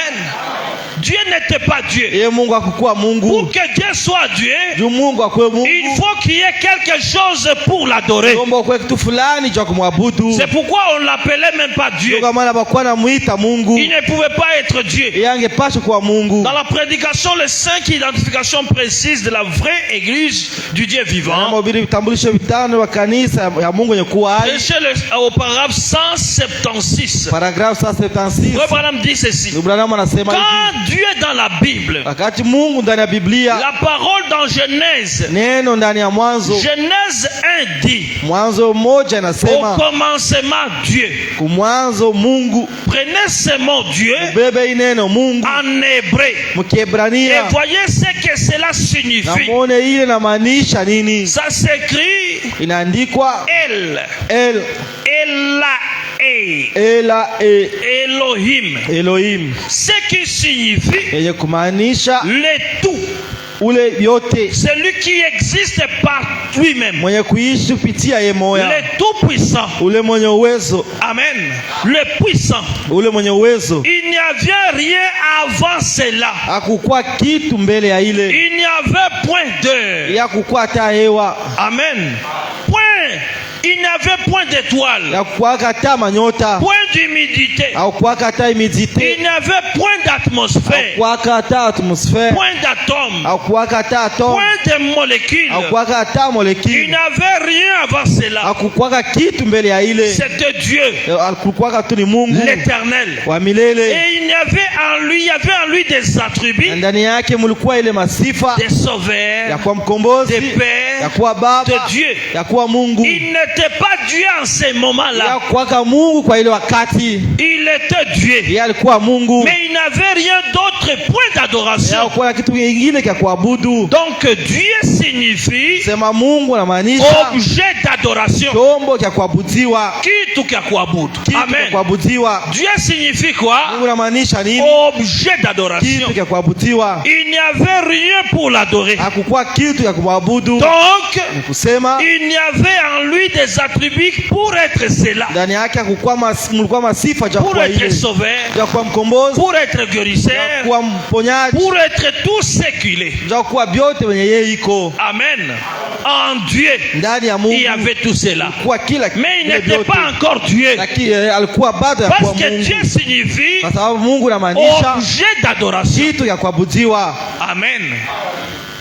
Dieu n'était pas Dieu. Yeye Mungu hakukuwa Pour Mungu. que Dieu soit Dieu, Juu Mungu akuwe il Mungu, faut qu'il y ait quelque chose pour l'adorer. omba kuwe kitu fulani cha kumwabudu. C'est pourquoi on l'appelait même pas Dieu. Ndio maana bakuwa namuita Mungu. Il ne pouvait pas être Dieu. Yeye angepaswa kuwa Mungu. Dans la prédication, les 5 identifications précises de la vraie église du Dieu Na vivant, mahubiri vitambulisho vitano wa kanisa ya Mungu yenye kuwa hai. prêché au paragraphe 176. Paragrafu 176. Frère Branham dit ceci. Ndugu Branham anasema hivi. Quand Dieu est dans la Bible, Wakati Mungu ndani ya Biblia, la parole dans Genèse, neno ndani ya Mwanzo, Genèse 1 dit, Mwanzo moja au inasema commencement Dieu. kumwanzo Mungu. Prenez ce mot Dieu Bebe hii neno Mungu en hébreu et mkiebrania, voyez ce que cela na signifie. muone ile inamaanisha nini. Ça s'écrit Inaandikwa El, El Ela-E, Ela Elohim. Elohim, Ce qui signifie yenye kumaanisha le tout. ule yote, Celui qui existe par lui-même. mwenye kuishi kupitia ye moya, Le tout-puissant. ule mwenye uwezo, Amen. Le puissant. ule mwenye uwezo. Il n'y avait rien avant cela. Hakukuwa kitu mbele ya ile, Il n'y avait point d'heure. hakukuwa hata hewa, Amen. Point. Il n'y avait point d'étoile. hakukuwa hata manyota, Point d'humidité. hakukuwa hata Il imidite, n'y avait point d'atmosphère. hakukuwa hata atmosfere, Point d'atome. hakukuwa hata atome, Point de molécules. hakukuwa hata Il molekili, n'avait rien avant cela. hakukuwa kitu mbele ya ile. C'était Dieu, Hakukuwa tu ni Mungu l'éternel. wa milele, Et il y avait en lui des na attributs, ndani yake mulikuwa ile masifa des sauveurs, ya kuwa mkombozi, des pères, ya kuwa de baba, Dieu. ya kuwa Mungu, Il n'était pas Dieu en ces moments-là. ya kuwaka Mungu kwa ile wakati. Il était Dieu. Yeye alikuwa Mungu, Mais il n'avait rien d'autre point d'adoration. hakuwa na kitu kingine cha kuabudu. Donc Dieu signifie Sema Mungu anamaanisha objet d'adoration. chombo cha kuabudiwa, Kitu kya kuabudu. kitu cha Amen. kuabudiwa. Dieu signifie quoi? Mungu anamaanisha nini? Objet d'adoration. Kitu cha kuabudiwa. Il n'y avait rien pour l'adorer. Hakukuwa kitu cha kumwabudu. Donc, Ni kusema il n'y avait en lui des attributs pour être cela, ndani yake hakukuwa mulikuwa masifa cha pour kuwa être ile, sauveur, cha kuwa mkombozi, pour être cha guérisseur, kuwa mponyaji, pour être tout ce qu'il est. cha kuwa vyote wenye yeye iko Amen. En Dieu, ndani ya il Mungu. y avait tout cela. Kuwa kila Mais il vile n'était vyote. pas encore Dieu. Lakini alikuwa bado ya Parce kuwa que Mungu, Dieu signifie kwa sababu Mungu anamaanisha objet d'adoration. kitu ya kuabudiwa. Amen.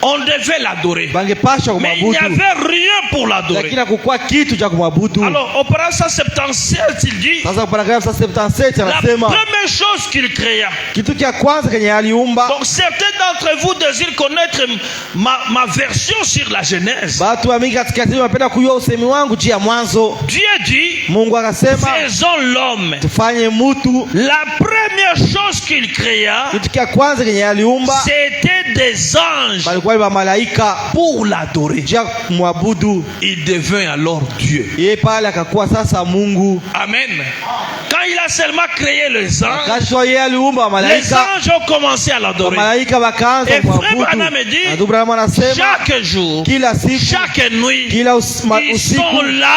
On devait l'adorer. Bangepashwa Mais il n'y kumwabudu, avait rien pour l'adorer. lakini hakukuwa kitu cha kumwabudu. Alors, au paragraphe 177, il dit, Sasa paragrafu 77 la anasema première chose qu'il créa. kitu cha kwanza kenye aliumba. Donc certains d'entre vous désirent connaître ma version sur la Genèse. Watu wa mingi katikati wanapenda kujua usemi wangu juu ya Mwanzo. Dieu dit, Mungu akasema faisons l'homme. tufanye mtu. La première chose qu'il créa, Kitu cha kwanza kenye aliumba c'était des anges balikuwa ni malaika pour l'adorer. juu ya kumwabudu. Il devint alors Dieu. Yeye pale akakuwa sasa Mungu. Amen. Quand il a seulement créé les anges, Wakati yeye aliumba les malaika, anges ont commencé à l'adorer. malaika wakaanza Et frère kumwabudu. Branham dit, Na ndugu Branham anasema chaque jour, kila siku, chaque nuit, kila ils sont usiku là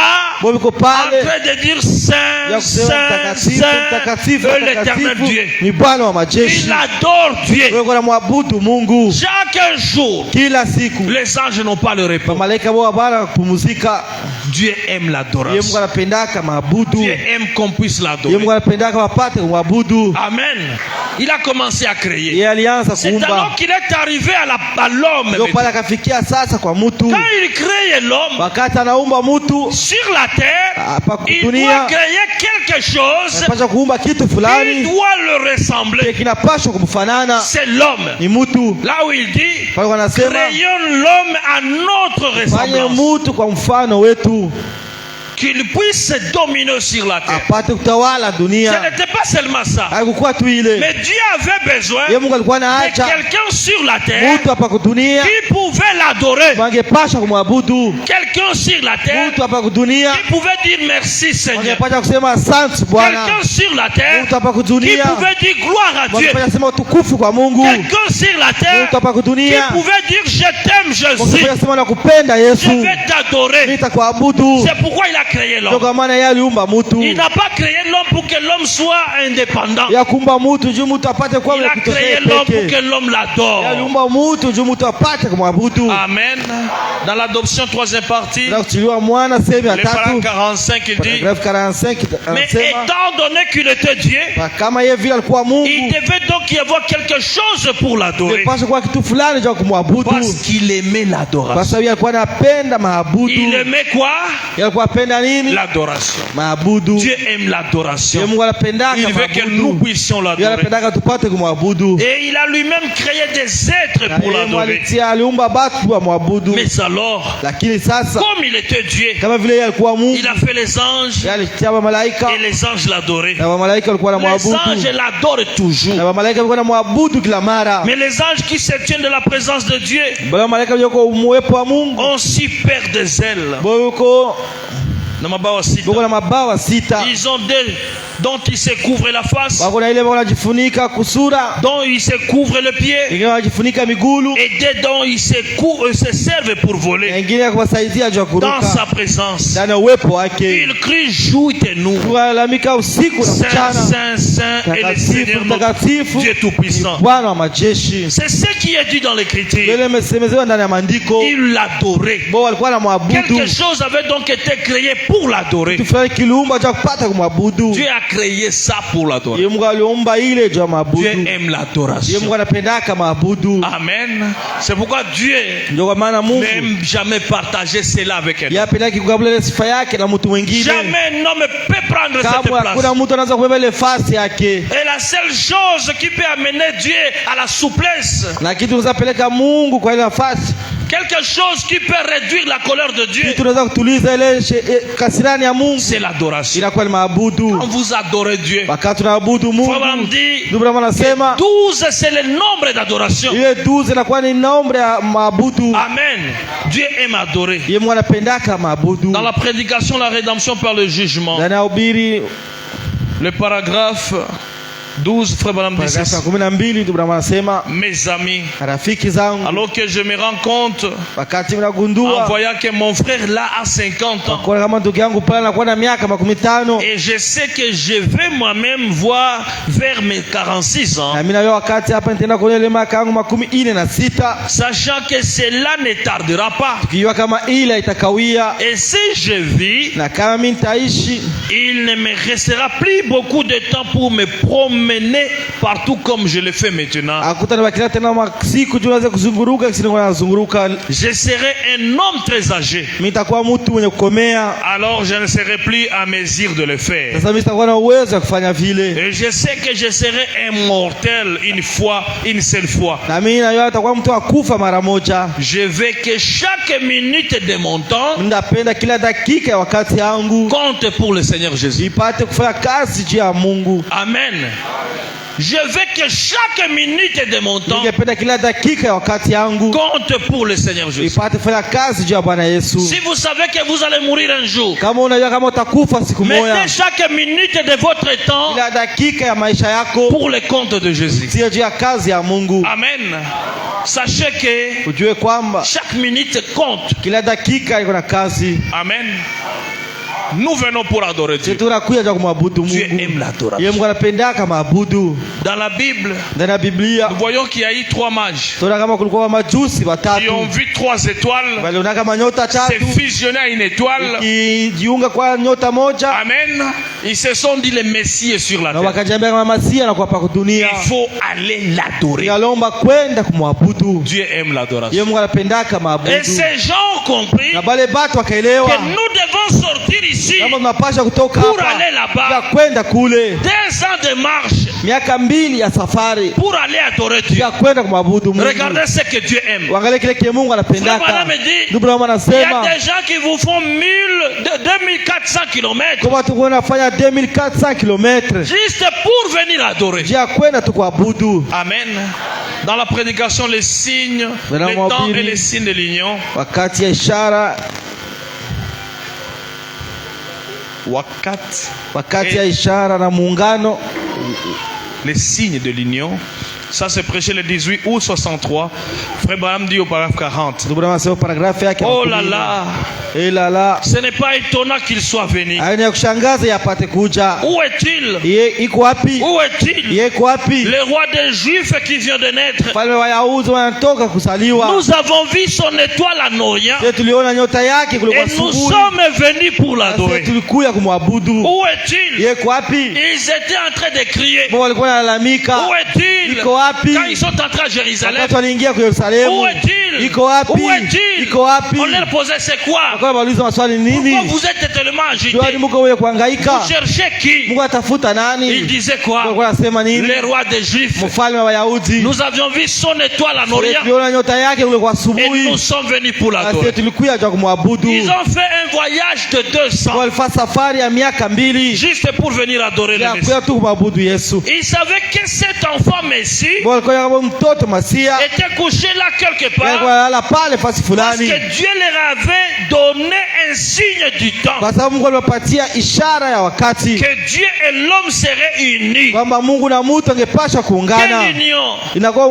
Bobi ko en pale train de dire ya Saint, kusema Saint, mtakatifu, Saint, mtakatifu, l'éternel mtakatifu Dieu. ni Bwana wa majeshi. Il adore Dieu. Wewe unamwabudu Mungu Chaque jour, kila siku. les anges n'ont pas le repos. Malaika wao bana kupumzika. Dieu aime Yeye Mungu l'adoration. anapendaka maabudu. Dieu aime qu'on puisse Yeye l'adorer. Mungu anapendaka wapate kumwabudu. Amen. Il a commencé à créer. Yeye alianza C'est kuumba. alors qu'il est arrivé à l'homme. Ndio pale akafikia sasa kwa mtu. Quand il crée l'homme Wakati anaumba mtu sur la terre, hapa il doit dunia, créer quelque chose anapaswa kuumba kitu qui fulani doit le ressembler. kinapaswa kumfanana. C'est l'homme. Ni mtu. Là où il dit, Pale wanasema créons l'homme à notre fanye ressemblance, mtu kwa mfano wetu qu'il puisse dominer sur la terre. apate kutawala Ce dunia. n'était pas seulement ça. haikukuwa tu ile. Mais Dieu avait besoin Yeye Mungu alikuwa de anaacha quelqu'un sur la terre mtu hapa kudunia qui pouvait l'adorer. wangepasha kumwabudu. Quelqu'un sur la terre Mtu hapa kudunia qui pouvait dire merci Seigneur. wangepasha kusema asante Bwana. Quelqu'un sur la terre Mtu hapa qui kudunia pouvait dire gloire à Dieu. wangepasha kusema utukufu kwa Mungu. Quelqu'un sur la terre Mtu hapa qui kudunia pouvait dire je t'aime Jésus. wangepasha kusema nakupenda Je Yesu. vais t'adorer. Nitakuabudu. C'est pourquoi il a créé Ndio l'homme. kwa maana yeye aliumba mtu. Il n'a pas créé l'homme pour que l'homme soit indépendant. Ya kuumba mtu juu mtu apate kuwa Il a mwenye créé kutosha l'homme pour peke. que l'homme l'adore. Aliumba mtu juu mtu apate kumwabudu. Amen. Dans l'adoption, troisième partie, Na kuchiliwa mwana sehemu ya le paragraphe tatu 45, il dit, paragraphe 45 mais anasema étant donné qu'il était Dieu, kama yeye vile alikuwa il Mungu devait donc y avoir quelque chose pour l'adorer. pasha kuwa kitu fulani cha kumwabudu. Parce qu'il aimait Kwa l'adoration. sababu alikuwa anapenda maabudu. Il aimait quoi? Yeye alikuwa anapenda nini? L'adoration. Maabudu. Dieu aime Yeye l'adoration. Mungu anapenda Il veut que nous maabudu. puissions Yeye l'adorer. anapenda tupate kumwabudu. Et il a lui-même créé des êtres Na pour yeye l'adorer. mwalitia aliumba watu wa mwabudu. Mais alors, Lakini sasa comme il était Dieu, kama vile yeye alikuwa Mungu, il a fait les anges yeye alitia malaika et les anges l'adoraient. na malaika walikuwa Les wanamwabudu. anges l'adorent toujours. Na malaika walikuwa wanamwabudu kila mara. Mais les anges qui se tiennent de la présence de Dieu Bali malaika wako uwepo wa Mungu. ont si peur des ailes. Boko Na mabawa sita. boko na mabawa sita. Ils ont deux dont ils se couvrent la face, Wako na ile wanajifunika kusura, dont ils se couvrent le pied, wengine wanajifunika migulu, et deux dont ils se servent pour na voler. wengine ya kuwasaidia juu ya Dans sa kuruka. présence, Ndani ya uwepo wake. il crie jour et nuit. Walalamika usiku na Saint, mchana. Saint, Saint et le Seigneur notre Mtakatifu Dieu Tout-Puissant. Bwana wa majeshi. C'est ce qui est dit dans l'Écriture. Ile imesemezewa ndani ya maandiko. Il l'adorait. Bo walikuwa wanamwabudu. Quelque chose avait donc été créé pour l'adorer. Kitu fulani kiliumba cha kupata kumwabudu. Dieu a créé ça pour l'adorer. Yeye Mungu aliumba ile juu ya Dieu maabudu. aime Yeye l'adoration. Mungu anapendaka maabudu. Amen. C'est pourquoi Dieu Ndio kwa maana Mungu n'aime jamais partager cela avec un homme. yapendaki kukabula ile sifa yake na mtu mwingine. Jamais un homme peut prendre cette Kama place. hakuna mtu anaweza kubeba ile fasi yake. Et la seule chose qui peut amener Dieu à la souplesse, Na kitu kinaweza peleka Mungu kwa ile nafasi. quelque chose qui peut réduire la colère de Dieu, Kitu kinaweza kutuliza ile kasirani ya Mungu. c'est l'adoration. Inakuwa ni maabudu. Quand vous adorez Dieu, Wakati tunaabudu Mungu. Abraham dit, Ndio Bwana anasema 12 c'est le nombre d'adoration. ile 12 inakuwa ni nombre ya maabudu. Amen. Dieu aime adorer. Yeye Mungu anapendaka maabudu. Dans la prédication, la rédemption par le jugement, Ndani ya ubiri le paragraphe 12, frère Branham dit paragrafu ceci. 12 ndio Bwana anasema Mes amis, rafiki zangu, alors que je me rends compte wakati en mnagundua voyant que mon frère là a 50 ans, kwa kama ndugu yangu pale anakuwa na miaka 15 et je sais que je vais moi-même voir vers mes 46 ans, na mimi na wewe wakati hapa nitaenda kwenye ile miaka yangu 46, sachant que cela ne tardera pas. kiwa kama ile itakawia, Et si je vis, na kama mimi nitaishi, il ne me restera plus beaucoup de temps pour me promener partout comme je le fais maintenant. hakutanibakia tena masiku juu naweza kuzunguruka kisha nazunguruka. Je serai un homme très âgé. Mimi nitakuwa mtu mwenye kukomea, Alors je ne serai plus à mesure de le faire. sasa mimi sitakuwa na uwezo wa kufanya vile, Et je sais que je serai immortel une seule fois. na mimi na wewe atakuwa mtu akufa mara moja. Je veux que chaque minute de mon temps Ndapenda kila dakika ya wakati yangu compte pour le Seigneur Jésus. ipate kufanya kazi juu ya Mungu. Amen. Je veux que chaque minute de mon temps Ningependa kila dakika ya wakati yangu compte pour le Seigneur Jésus. ipate kufanya kazi juu ya Bwana Yesu. Si vous savez que vous allez mourir un jour, Kama unajua kama utakufa siku moja, mettez chaque minute de votre temps kila dakika ya maisha yako pour le compte de Jésus. sio juu ya kazi ya Mungu. Amen. Sachez que Ujue kwamba chaque minute compte. kila dakika iko na kazi. Amen. Nous venons pour adorer Dieu. Sisi tunakuja kwa kumwabudu Dieu Mungu. aime l'adoration. Yeye Mungu anapendaka maabudu. Dans la Bible, Ndani ya Biblia nous voyons qu'il y a eu 3 mages tunaona kama kulikuwa majusi qui watatu ont vu 3 étoiles waliona kama nyota se tatu fusionner à une étoile. ikijiunga kwa nyota moja, Amen. Ils se sont dit le Messie est sur la na terre. wakajiambia kama Masia anakuwa pa kudunia. Il faut aller l'adorer. Yalomba kwenda kumwabudu. Dieu aime Yeye l'adoration. Mungu anapendaka Et maabudu. ces gens ont compris Na bale batu que wakaelewa nous devons sortir ici kama tunapasha kutoka pour hapa aller là-bas. ya kwenda kule, 2 ans de marche miaka 2 ya safari pour aller adorer Dieu. ya kwenda kumwabudu Mungu. Regardez ce que Dieu aime. Wangalie kile kile Mungu Frère anapendaka. Branham dit, Ndugu Branham il y a anasema des gens qui vous font 2 2400 km Kwa watu wanafanya 2400 km juste pour venir adorer. njia kwenda tu kuabudu. Amen. Dans la prédication, les signes, les temps et les signes de l'union. Wakati ya ishara, wakati ya ishara na muungano, les signes de l'union. Ça c'est prêché le 18 août 63. Frère Branham dit au paragraphe 40. Oh là là. Eh là là. Ce n'est pas étonnant qu'il soit venu. Haina kushangaza yapate kuja. Où est-il? Iko wapi? Où est-il? Iko wapi? Le roi des Juifs qui vient de naître. Falme wa Yahudi wanatoka kusaliwa. Nous avons vu son étoile en Orient. Tuliona nyota yake kulikuwa Et nous asubuhi. sommes venus pour l'adorer. Tulikuja kumwabudu. Où est-il? Iko wapi? Ils étaient en train de crier. Walikuwa wanalalamika. Où est-il? Iko wapi? Quand ils sont entrés à Jérusalem. Wakati waliingia kwa Yerusalemu. Où est-il? Iko wapi? Où est-il? Iko wapi? On leur posait c'est quoi? Kwa wauliza maswali nini? Pourquoi vous êtes tellement agités? Tuani mko wewe kuhangaika. Vous cherchez qui? Mungu atafuta nani? Il disait quoi? Walikuwa wanasema nini? Le roi des Juifs. Mfalme wa Wayahudi. Nous avions vu son étoile en Orient. Tuliona nyota yake kule kwa Et asubuhi. nous sommes venus pour Sasa l'adorer. tulikuja kwa kumwabudu. Ils ont fait un voyage de 200 Walifanya safari ya miaka 2 juste pour venir adorer le ya Messie. kuja tu kumwabudu Yesu. Ils savaient que cet enfant Messie Walikuwa kama mtoto Masia. était couché là quelque Walikuwa part lala pale fasi parce fulani. que Dieu leur avait donné un signe du temps Kwa sababu Mungu aliwapatia ishara ya wakati que Dieu et l'homme seraient unis. kwamba Mungu na mtu angepasha kuungana. Quelle union! Inakuwa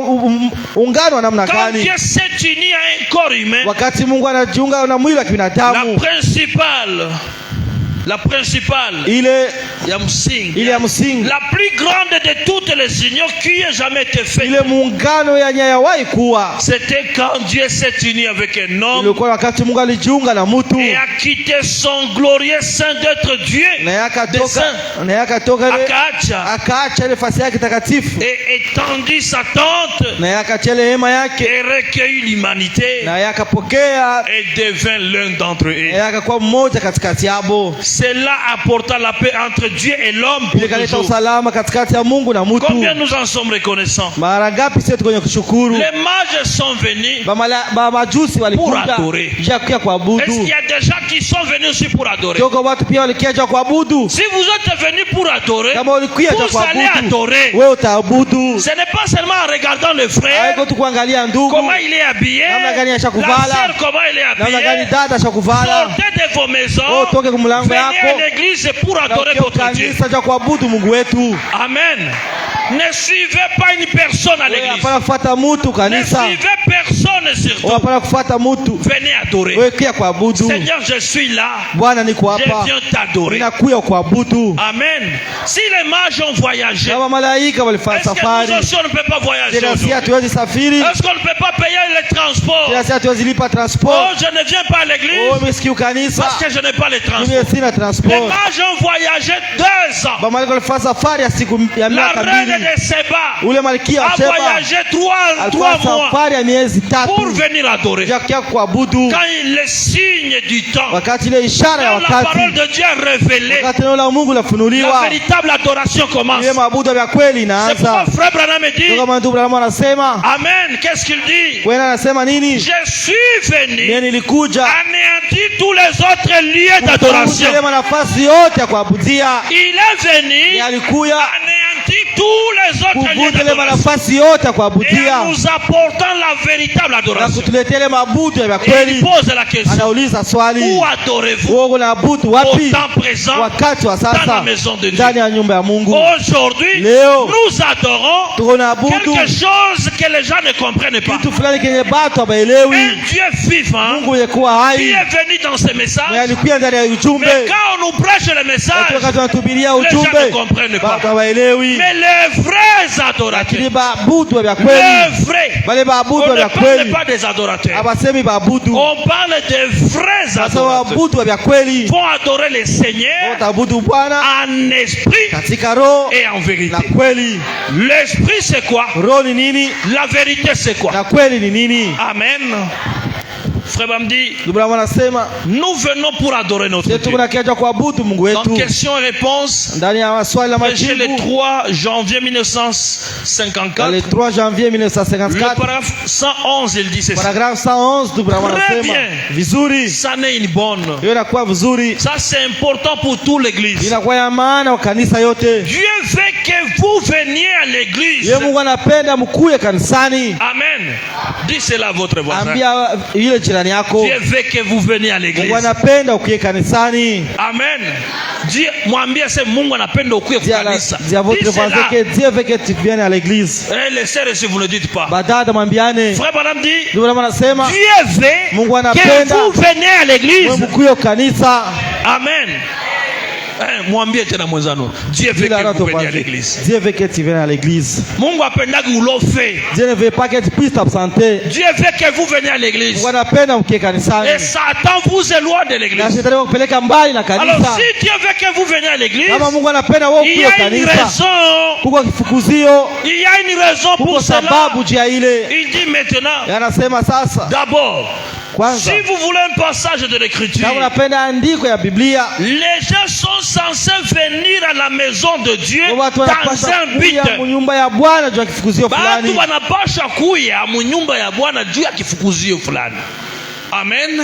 ungano wa namna Quand gani? Dieu s'est uni à un corps humain, Wakati Mungu anajiunga na mwili wa kibinadamu, la principale, ile ya msingi, ya msingi, la plus grande de toutes les unions qui ait jamais été faite, ile muungano yenye yawahi kuwa, c'était quand Dieu s'est uni avec un homme ilikuwa wakati Mungu alijiunga na mtu et a quitté son glorieux sein d'être Dieu, na akatoka akaacha ile fasi yake takatifu et étendit sa tente na akaacha ile hema yake et recueillit l'humanité na akapokea et devint l'un d'entre eux. na akakuwa mmoja katikati yao. Cela apporta la paix entre Dieu et l'homme pour Ikaleta toujours. usalama katikati ya Mungu na mtu. Combien nous en sommes reconnaissants? Mara ngapi sisi tuko kwenye kushukuru? Les mages sont venus Majusi pour walikuja adorer. ya kuabudu. Est-ce qu'il y a des gens qui sont venus aussi pour adorer? Joko watu pia walikuja kuabudu. Si vous êtes venus pour adorer, Kama ulikuja vous allez kuabudu, adorer. wewe utaabudu. Ce n'est pas seulement en regardant le frère, Haiko tu kuangalia ndugu, comment il est habillé, namna gani la ashakuvala, sœur comment elle est namna gani habillée. dada ashakuvala. Sortez de vos maisons, Wewe utoke kumlango venez à yako l'église pour adorer na votre Dieu. kanisa cha kuabudu Mungu wetu. Amen. Ne suivez pas une personne à l'église. Hapana kufuata mtu Ne kanisa. suivez personne surtout. Hapana kufuata mtu. Venez adorer. Wewe kia kuabudu. Seigneur, je suis là. Bwana niko Je hapa. viens t'adorer. Ninakuja kuabudu. Amen. Si les mages ont voyagé, Kama malaika walifanya est-ce que safari. nous aussi on ne peut pas voyager Tena si aujourd'hui? hatuwezi safiri. Est-ce qu'on ne peut pas payer les transports? Tena si hatuwezi lipa Oh, transport. je ne viens pas à l'église Oh, mimi sikii kanisa. parce que je n'ai pas les transports. Mimi sina Les transport. mages ont voyagé 2 ans. Malaika walifanya safari ya siku ya La miaka reine 2. de Seba Ule malkia wa a Sheba voyagé 3 alikuwa mois safari ya miezi pour 3 venir adorer. ya kuabudu. Quand le signe du temps, Wakati ile ishara ya quand la parole wakati, de Dieu est révélée, wakati neno la Mungu la lafunuliwa, véritable adoration commence. ile maabudu ya kweli C'est pourquoi inaanza. frère Branham dit, Kama ndugu Branham anasema, Amen, qu'est-ce qu'il dit? wewe anasema nini? Je suis venu Mimi nilikuja anéantir tous les autres lieux d'adoration. ile nafasi yote ya kuabudia. Il est venu Alikuya anéantir tous les autres lieux kuvunja ile d'adoration. nafasi yote ya Et kuabudia en nous apportant la véritable na adoration. kutuletea ile maabudu ya Et il kweli. pose la question, Anauliza swali, où adorez-vous? wewe unaabudu Au wapi? temps présent, Wakati wa dans la sasa maison de Dieu. ndani ya nyumba ya Mungu. Aujourd'hui, Leo nous adorons tunaabudu quelque chose que les gens ne comprennent pas. kitu fulani kenye batu Un hawaelewi. Dieu vivant Mungu yekuwa qui hai est venu dans ces na messages. alikuwa ndani ya ujumbe. Mais quand on nous prêche le message, Wakati wanatubiria les gens ne ujumbe comprennent pas. batu hawaelewi. Mais les vrais adorateurs, Lakini baabudu vya les kweli, vrais, wale on baabudu ne vya parle kweli pas des adorateurs. abasemi baabudu, On parle des vrais sasa adorateurs. waabudu vya kweli Vont adorer le Seigneur wataabudu Bwana en esprit katika roho et en vérité. na kweli. L'esprit c'est quoi? Roho ni nini La vérité c'est quoi? na kweli ni nini? Amen. Frère Branham dit, Ndugu Branham anasema nous venons pour adorer notre sisi Dieu. tunakuja kuabudu Mungu Dans wetu. questions et réponses, Ndani ya maswali na prêché le majibu 3 janvier le 1954, 3 janvier le 1954 paragraphe 111, il dit ceci. paragraphe 111 Ndugu Branham Très anasema bien. vizuri, Ça n'est une bonne. hiyo inakuwa vizuri, Ça c'est important pour toute l'église. inakuwa ya maana kwa kanisa yote. Dieu veut que vous veniez à l'église. Yeye Mungu anapenda mkuye kanisani. Amen. Dis cela à votre voisin. Ambia yule jirani yako, Dieu veut que vous veniez à Mungu l'église. anapenda ukuye kanisani. Amen. Dieu, mwambie c'est Mungu anapenda ukuye kwa kanisa. Dis à votre Dis voisin cela. que Dieu veut que tu viennes à l'église. Eh, les sœurs, si vous ne dites pas. Badada mwambiane. Frère Branham dit, Ndugu Branham anasema Dieu veut Mungu que anapenda vous veniez à l'église. wewe mkuye kanisa. Amen. Mwambie tena mwenzano, Dieu veut que vous veniez à l'église. Dieu veut que tu viennes à l'église. Mungu apendagi ulofe. Dieu ne veut pas que tu puisses t'absenter. Dieu veut que vous veniez à l'église. Mungu anapenda ukuye kanisani. Et Satan vous éloigne de Na l'église. shetani kupeleka mbali na Alors kanisa. si Dieu veut que vous veniez à l'église, Kama Mungu anapenda wewe il y ukuye a une kanisa, raison. kuko kifukuzio, Il y a une raison kuko pour cela. sababu jia ile. Il dit maintenant, Anasema sasa, d'abord, kwanza si vous voulez un passage de l'écriture, kama unapenda andiko ya Biblia, les gens sont censés venir à la maison de Dieu watu dans wanapaswa un but. kuja munyumba ya Bwana juu ya kifukuzio Batu fulani. wanapasha kuya mu nyumba ya Bwana juu ya kifukuzio fulani. Amen.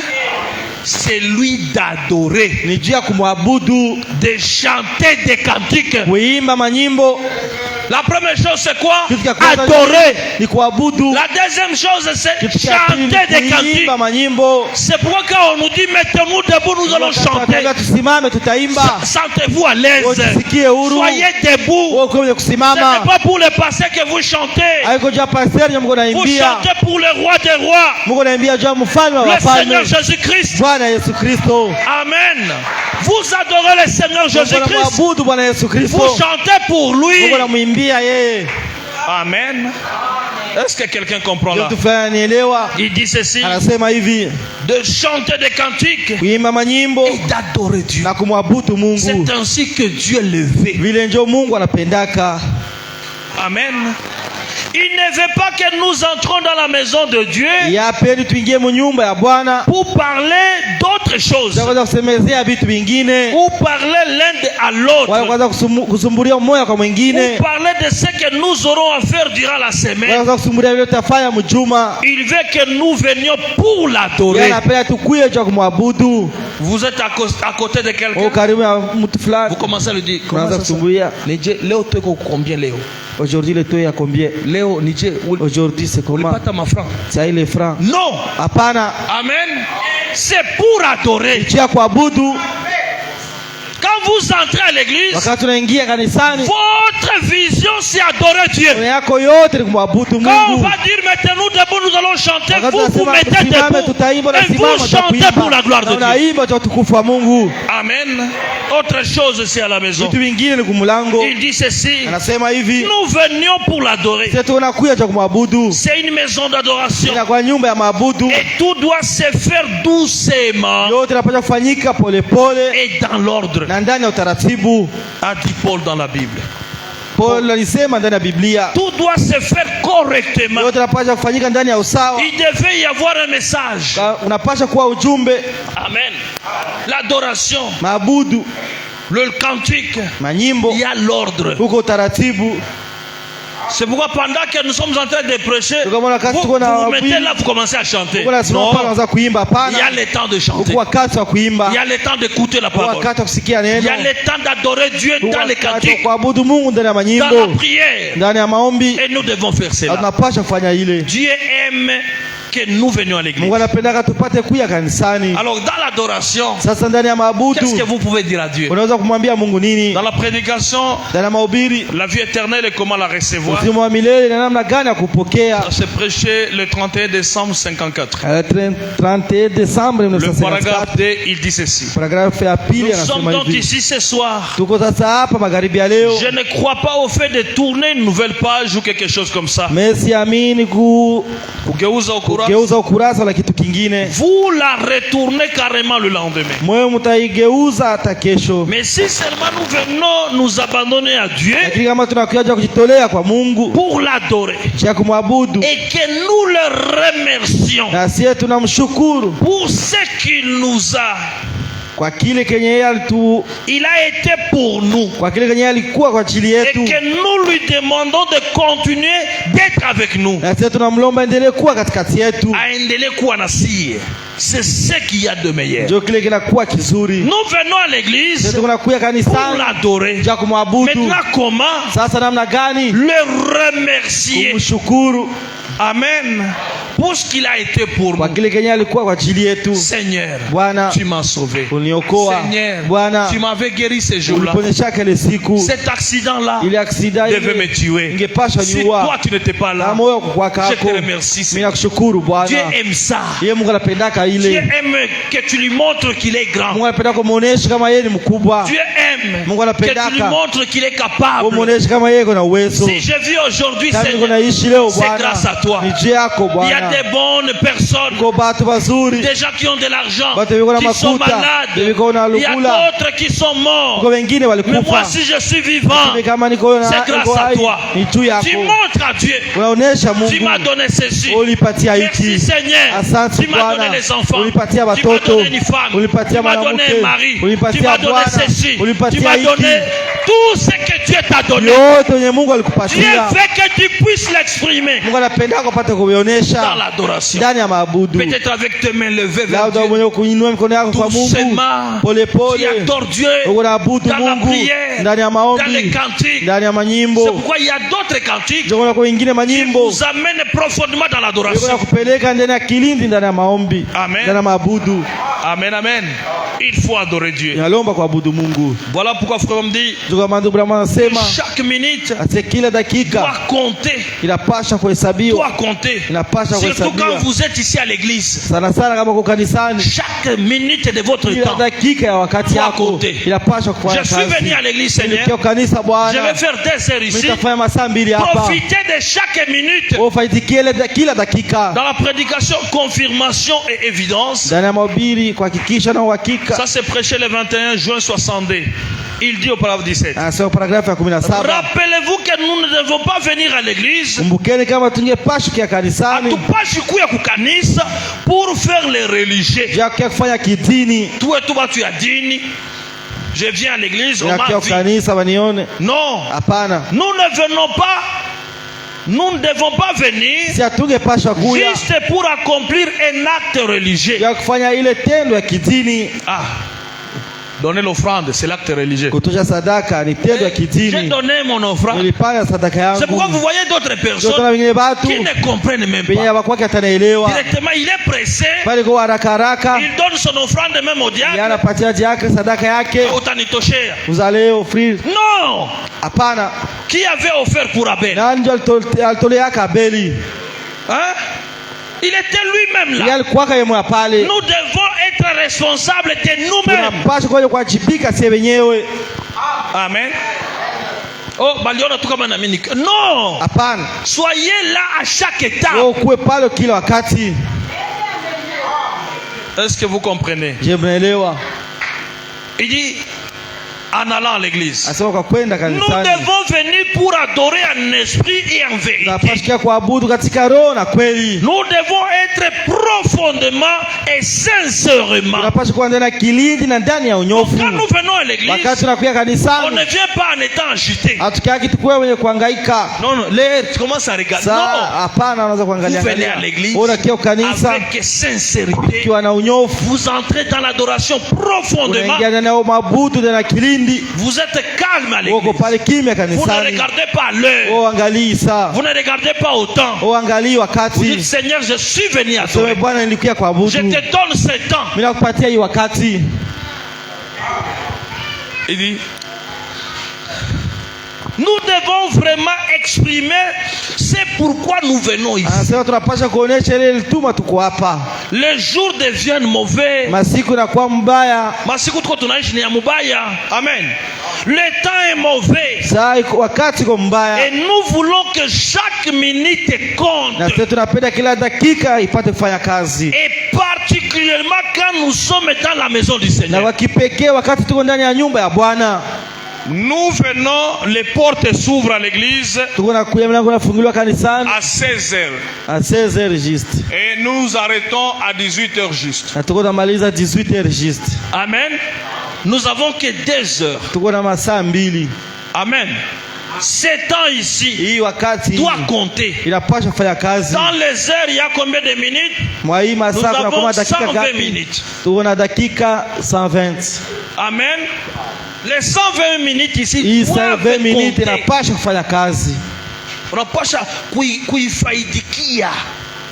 C'est lui d'adorer, Ni juu ya kumwabudu, de chanter des cantiques. kuimba manyimbo. La première chose c'est quoi? Kitu cha kwanza Adorer. ni kuabudu. La deuxième chose c'est Kitu cha pili chanter des ni cantiques. kuimba manyimbo. C'est pourquoi quand on nous dit mettez-nous debout, nous allons chanter. Tunataka tusimame tutaimba. Sentez-vous à l'aise. Ujisikie huru. Soyez debout. Wewe uko Ce n'est kusimama. pas pour les passés que vous chantez. Haiko juu ya pastor ndio mko Vous naimbia. chantez pour le roi des rois, Mungu naimbia juu ya mfalme wa le Seigneur wafalme. Jésus-Christ. Bwana Yesu Kristo. Amen. Vous adorez le Seigneur Mungu Jésus-Christ. anamwabudu Bwana Yesu Kristo. Vous chantez pour lui. Mungu anamwimbia yeye. Amen. Est-ce que quelqu'un comprend Ndio là? tufanye nielewa. Il dit ceci, Anasema hivi, de chanter des cantiques kuimba manyimbo et d'adorer Dieu. na kumwabudu Mungu. C'est ainsi que Dieu le veut. Vile ndio Mungu anapendaka. Amen. Il ne veut pas que nous entrons dans la maison de Dieu Yapendi tuingie mu nyumba ya Bwana. pour parler d'autres choses, Tunaweza kusemezea vitu vingine. ou parler l'un à l'autre, Kwanza kusumbulia mmoja kwa mwingine. ou parler de ce que nous aurons à faire durant la semaine. Kwanza kusumbulia vile tutafanya mjuma. Il veut que nous venions pour Yeye l'adorer. anapenda tukuye cha kumwabudu. Vous êtes à côté de quelqu'un, Au karibu ya mtu vous fulani. commencez à lui dire, comment Unaanza ça se kusumbulia. Nije leo tuko combien leo? Aujourd'hui le taux ya combien? Leo nije Aujourd'hui c'est comment? ulipata mafranc? C'est ile francs. Non. Hapana. Amen. C'est pour adorer. Chia kuabudu. Quand vous entrez à l'église, Wakati unaingia kanisani, votre vision c'est adorer Dieu. nia yako yote ni kumwabudu Quand on Mungu. va dire mettez-nous debout, nous allons chanter, Wakati vous vous unasema mettez tusimame debout tutaimba na et simama vous chantez pour la gloire de Dieu. Unaimba kwa utukufu wa Mungu. Amen. Autre chose c'est à la maison. Vitu vingine ni kumulango. Il dit ceci, Anasema hivi, nous venions pour l'adorer. sisi tunakuja cha kumwabudu. C'est une maison d'adoration. Ina kwa nyumba ya maabudu. Et tout doit se faire doucement Yote inapaswa kufanyika polepole et dans l'ordre, na ndani ya utaratibu. a dit Paul dans la Bible. Paul alisema ndani ya Biblia. Tout doit se faire correctement. Yote inapaswa kufanyika ndani ya usawa. Il devait y avoir un message. Unapaswa kuwa ujumbe, Amen. L'adoration, maabudu, le cantique, manyimbo, il y a l'ordre. huko utaratibu. C'est pourquoi pendant que nous sommes en train de prêcher, Kama wakati vous tuko na vous mettez wahubiri, là, vous commencez à chanter. Kuna simama pale Non, unaanza kuimba, il y a hapana. le temps de chanter. Huko wakati wa kuimba, Il y a le temps d'écouter la parole. wakati wa kusikia Il y neno, a le temps d'adorer Dieu dans les wakati wa cantiques, kuabudu Mungu ndani ya dans la manyimbo, prière. ndani ya maombi. Et nous devons faire Na cela. tunapaswa kufanya ile. Dieu aime que nous venions à l'église. Mungu anapendaka tupate kuya kanisani. Alors dans l'adoration, Sasa ndani ya maabudu qu'est-ce que vous pouvez dire à Dieu? unaweza kumwambia Mungu nini? Dans la prédication, Ndani ya mahubiri, la vie éternelle et comment la recevoir. uzima wa milele na namna gani ya kupokea. Ça s'est prêché le 31 décembre 54. 31 décembre Le paragraphe 1954. 2, il dit ceci. Paragrafu ya pili Nous sommes anasema donc hivi. ici ce soir. Tuko sasa hapa magharibi ya leo. Je ne crois pas au fait de tourner une nouvelle page ou quelque chose comme ça. Mais siamini Kugeuza ukurasa geuza ukurasa la kitu kingine, vous la retournez carrément le lendemain. moyo mtaigeuza hata kesho. Mais si seulement nous venons nous abandonner à Dieu Lakini kama tunakuja kujitolea kwa Mungu pour l'adorer cha kumwabudu, et que nous le remercions na sisi tunamshukuru pour ce qu'il nous a, kwa kile kenye yeye il a été pour nous, kwa kile kenye alikuwa kwa ajili et yetu, que nous lui demandons de continuer d'être avec nous, na sisi tunamlomba endelee kuwa katikati yetu. aendelee kuwa nasi. C'est ce qu'il y a de meilleur. Ndio kile kinakuwa kizuri. Nous venons à l'église Sisi tunakuja pour kanisani l'adorer. cha kumwabudu. Maintenant comment? Sasa namna gani Le remercier. kumshukuru Amen. Pour ce qu'il a été pour kwa nous. kile kenye alikuwa kwa ajili yetu. Seigneur, Bwana, tu m'as sauvé. uniokoa. Seigneur, Bwana, tu m'avais guéri ces jours-là. uliponyesha kile siku Cet accident-là ile aksida devait me tuer. ingepasha Si niua. toi tu n'étais pas là, Kama wewe kwa je kako, te remercie. mimi Seigneur. nakushukuru Dieu Bwana. aime ça. Yeye Mungu anapendaka Dieu ile. aime que tu lui montres qu'il est grand. Mungu anapenda kumuonesha kama yeye ni mkubwa. Dieu aime Mungu que anapendaka tu lui montres qu'il est capable. kumuonesha kama yeye kuna uwezo. Si je vis aujourd'hui, Kama niko Seigneur, naishi leo c'est Bwana, grâce à toi. ni juu yako Il y a Bwana. des bonnes personnes, Ko batu bazuri, des gens qui ont de l'argent, batu biko na qui sont makuta, malades. biko na Il y a lukula, d'autres qui sont morts. ko wengine Mais moi, walikufa. si je suis vivant, Lakini kama niko na c'est grâce à hai, toi. ni juu Tu yako. montres à Dieu. Unaonesha Tu Mungu m'as donné ceci. ulipatia Merci hiki. Seigneur. Asante Tu m'as donné Bwana, les enfants. ulipatia Tu m'as watoto, donné une femme. ulipatia Tu m'as donné mwanamke, un mari. Tu ulipatia m'as donné Bwana, ceci. Tu ulipatia m'as hiki. donné tout ce que Dieu t'a donné. Yote yenye Mungu Dieu alikupatia. veut que tu puisses l'exprimer Mungu anapenda kupata dans kuvionyesha l'adoration. ndani ya maabudu. Peut-être avec tes mains levées vers Labda Dieu. mwenye kuinua mikono yako kwa Mungu Doucement, pole tu pole, adores Dieu unaabudu dans la Mungu prière, ndani ya dans les maombi, cantiques. ndani ya C'est manyimbo. pourquoi il y a d'autres cantiques Ndio kuna wengine qui manyimbo vous amènent profondément dans ndio l'adoration. kupeleka ndani ya kilindi, ndani ya maombi, Amen. ndani ya maabudu. Amen, amen. Il faut adorer Dieu. Inalomba kuabudu Mungu. Voilà pourquoi frère me dit, Ndio kama ndugu Branham anasema chaque minute ati kila dakika doit compter. inapasha kuhesabiwa, Doit compter. inapasha Surtout quand kuhesabiwa vous êtes ici à l'église. sana sana kama uko kanisani. Chaque minute de votre Kila temps. dakika ya wakati Doit yako compter. inapasha kufanya Je suis kazi. venu à l'église, Seigneur. Nilikuwa kanisa Je Bwana, vais faire des heures ici. nitafanya masaa 2 hapa. Profitez de chaque minute. Ufaitikie kila dakika Dans la prédication, confirmation et évidence. ndani ya mahubiri, kuhakikisha na uhakika. Ça c'est prêché le 21 juin 62. Il dit au paragraphe 17. Anasema paragrafu ya 17, Rappelez-vous que nous ne devons pas venir à l'église. kumbukeni kama tungepasha kia kanisani Hatupashi kuya kukanisa pour faire les religieux. ya kufanya kidini, Tout et tout tu as dini. Je viens à l'église, on ya m'a kia vu. kanisa wanione. Non. Hapana, Nous ne venons pas. Nous ne devons pas venir si hatungepasha kuya juste pour accomplir un acte religieux. ya kufanya ile tendo ya kidini. Ah. Donner l'offrande, c'est l'acte religieux. Kutosha sadaka ni tendo ya J'ai kidini. donné mon offrande. Nilipanga sadaka yangu. C'est pourquoi vous voyez d'autres Ndio kuna personnes wengine watu qui ne comprennent même penye pas. hawakwake atanaelewa Directement, il est pressé. pale kwa haraka haraka, Il donne son offrande même au diable. anapatia yake sadaka yake Utanitoshea. uzaleo free. Non. Hapana, Qui avait offert pour Abel? nani ndio alitolea Abeli? Hein? Il était lui-même Yeye là. alikuwa yeye pale. Nous devons être responsables de nous-mêmes. Tunapaswa kwa kuwajibika sisi wenyewe. Amen. Oh, baliona tu kama na mimi. Non. Hapana, Soyez là à chaque wewe étape. ukuwe pale kila wakati. Est-ce que vous comprenez? Je mnaelewa? Il dit en allant à l'église. Asema kwa kwenda Nous kanisani. devons venir pour adorer en esprit et en vérité. Tunapaswa kuabudu katika roho na kweli. Nous devons être profondément et sincèrement. Tunapaswa kuwa ndani ya kilindi na ndani ya unyofu. Quand nous venons à l'église, Wakati tunakuja on ne kanisani, vient pas en étant agité. hatukai tukue wenye kuhangaika. Non, non, là, tu commences à regarder. Saa Non, hapana, unaweza kuangalia vous venez à angalia. l'église Unakia kanisa avec sincérité. ukiwa na unyofu, Vous entrez dans l'adoration profondément. unaingia ndani ya mabudu ndani ya kilindi. Vous êtes calme à Uko l'église. pale kimya Vous ne kanisani. regardez pas l'heure. Uangalii saa. Vous ne regardez pas au temps. Uangalii Vous dites, wakati. Seigneur, je suis venu à Sema toi. Bwana, nilikuja kuabudu. Je te donne ce temps. Mimi nakupatia hii wakati. Il dit, nous devons vraiment exprimer c'est pourquoi nous venons ici. Anasema tunapasha kuonesha ile ilituma tuko hapa. Les jours deviennent mauvais. Masiku inakuwa mbaya. Masiku tuko tunaishi ni ya mubaya. Amen. Le temps est mauvais. Wakati uko mbaya. Et nous voulons que chaque minute compte. Na sisi tunapenda kila dakika ipate kufanya kazi. Et particulièrement quand nous sommes dans la maison du Seigneur. Na wakipekee wakati tuko ndani ya nyumba ya Bwana. Nous venons, les portes s'ouvrent à l'église à 16h. À 16h juste. Et nous arrêtons à 18h juste. À 18h juste. Amen. Nous avons que 2 heures. Amen. Ces temps ici doit compter. Dans les heures, il y a combien de minutes? Nous avons 120 minutes. 120. Amen. Les 120 minutes ici doivent compter. Unapasha kuifaidikia,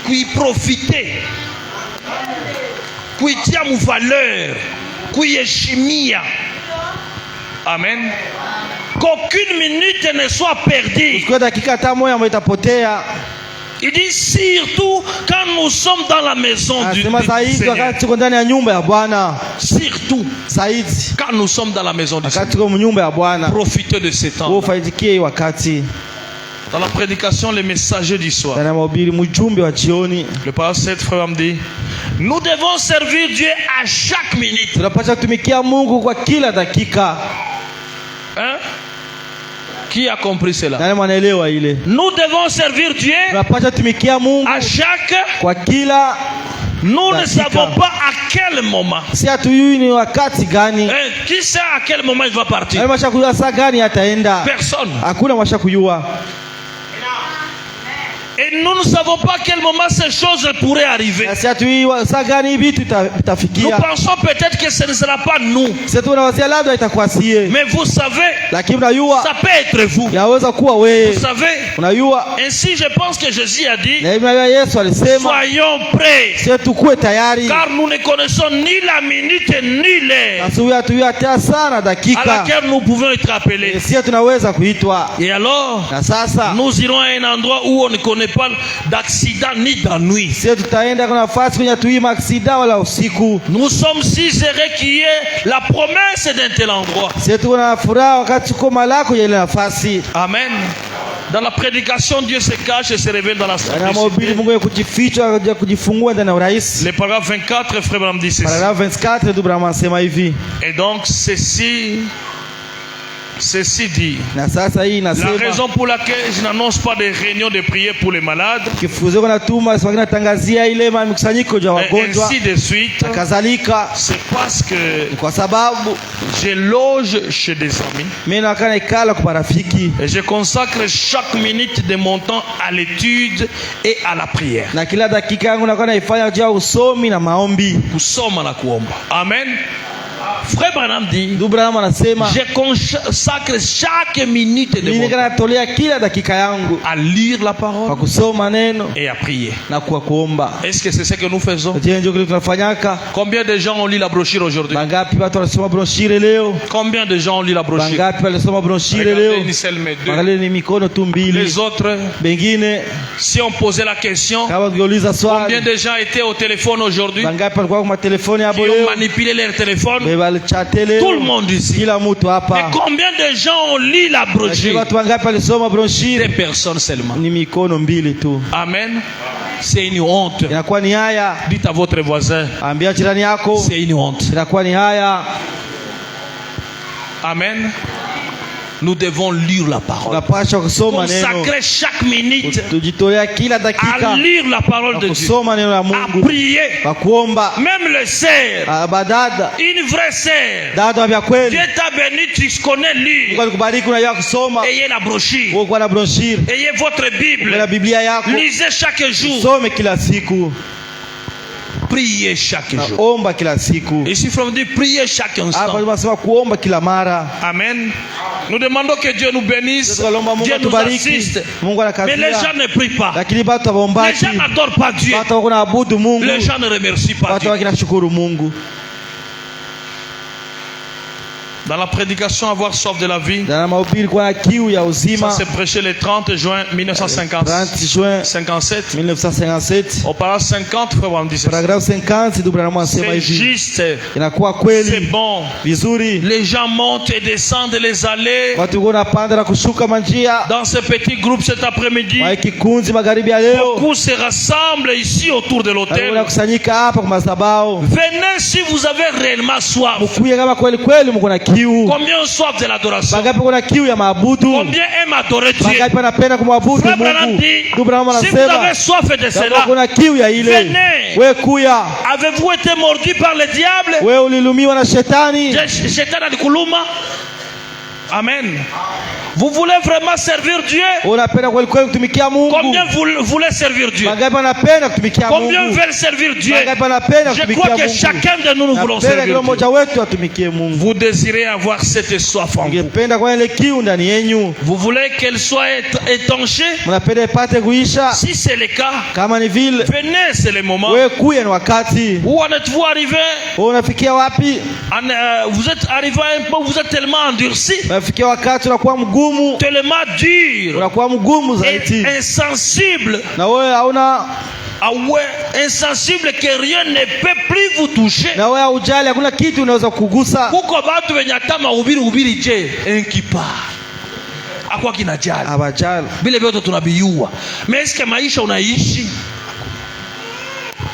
kuiprofiter, kuitia mu valeur, kuiheshimia. Amen. Qu'aucune minute ne soit perdue. Il dit surtout quand nous sommes dans la maison du Seigneur. Surtout quand nous sommes dans la maison du Seigneur. Profitez de ce temps. Dans la prédication, les messagers du soir, le pasteur frère me dit, nous devons servir Dieu à chaque minute. Hein? Qui a compris cela? Nous devons servir Dieu à chaque. Nous ne savons pas à quel moment. Qui sait à quel moment il va partir? Personne. Et nous ne savons pas à quel moment ces choses pourraient arriver. Nous pensons peut-être que ce ne sera pas nous. Mais vous savez, ça peut être vous. Vous savez, ainsi je pense que Jésus a dit, soyons prêts. Car nous ne connaissons ni la minute ni l'heure à laquelle nous pouvons être appelés. Et alors, nous irons à un endroit où on ne connaît pas d'accident ni d'ennui. Nous sommes si heureux qu'il y ait la promesse d'un tel endroit. Amen. Dans la prédication, Dieu se cache et se révèle dans la simplicité. Le paragraphe 24, frère Branham dit ceci. Et donc ceci dit, la raison pour laquelle je n'annonce pas de réunions de prière pour les malades, et ainsi de suite, c'est parce que je loge chez des amis et je consacre chaque minute de mon temps à l'étude et à la prière. Amen. Frère Branham dit, je consacre chaque minute de mon temps à lire la parole et à prier. Est-ce que c'est ce que nous faisons? Combien de gens ont lu la brochure aujourd'hui? Combien de gens ont lu la brochure? Regardez une seule, mais deux. Les autres, si on posait la question, combien de gens étaient au téléphone aujourd'hui? Qui ont manipulé leur téléphone? Tout le monde ici. Mais combien de gens ont lu la brochure? Des personnes seulement. Amen. C'est une honte. Dites à votre voisin, c'est une honte. Amen. Nous devons lire la parole. Consacrer chaque minute à lire la parole de Dieu, à prier. Même le sœur, une vraie sœur. Dieu t'a béni, tu connais lire. Ayez la brochure. Ayez votre Bible. Lisez chaque jour. Priez chaque jour. Ici, frère, dit priez chaque instant. Amen. Nous demandons que Dieu nous bénisse, Dieu nous assiste. Mais les gens ne prient pas. Les gens n'adorent pas Dieu. Les gens ne remercient pas Dieu. Dans la prédication avoir soif de la vie, na mahubiri kwa kiu ya ça uzima. s'est prêché le 30 juin 30 juin 1957. 1957. Au paragraphe 50, frère Branham dit ceci. Paragraphe 50 ndugu Branham anasema C'est hivi. juste, Inakuwa c'est kweli bon. vizuri. Les gens montent et descendent les allées Watu wako napanda na kushuka manjia. dans ce petit groupe cet après-midi. Kwa kikundi magharibi ya leo. Beaucoup se rassemblent ici autour de l'autel. Wanakusanyika hapa kwa madhabahu. Venez si vous avez réellement soif. Mkuye kama kweli kweli mko na kiu. Combien ont soif de l'adoration? Bangapi kuna kiu ya maabudu? Combien aiment adorer Dieu? Bangapi wanapenda kumwabudu Frère Branham Mungu? dit, Ndugu Branham si vous anasema avez soif de kama cela, kuna kiu ya ile, venez. wewe kuya. Avez-vous été mordu par le diable? Wewe ulilumiwa na shetani. Shetani alikuluma? Amen. Vous voulez vraiment servir Dieu? Unapenda kweli kweli kutumikia Mungu? Combien vous voulez servir Dieu? Bangapi wanapenda kutumikia Mungu? Combien veulent servir Dieu? Bangapi wanapenda Je kutumikia crois que Mungu? chacun de nous voulons Napenda servir kila Dieu. mmoja wetu atumikie Mungu. Vous désirez avoir cette soif en vous. Ungependa kwa ile kiu ndani yenu. Vous voulez qu'elle soit étanchée? Mnapenda ipate kuisha? Si c'est le cas, Kama ni vile, venez, c'est le moment. wewe kuya ni wakati. Où en êtes-vous arrivé? Wewe unafikia wapi? Vous êtes arrivé à un point où vous êtes tellement endurci, Unafikia wakati unakuwa mgumu. tellement dur, Unakuwa mgumu zaidi. et insensible. Na wewe hauna, Ah ouais, insensible que rien ne peut plus vous toucher. na wewe haujali, hakuna kitu unaweza kugusa. Kuko batu wenye hata mahubiri je enkipa akwa kinajali Hawajali. vile vyote tunabiyua. Mais est-ce que maisha unaishi?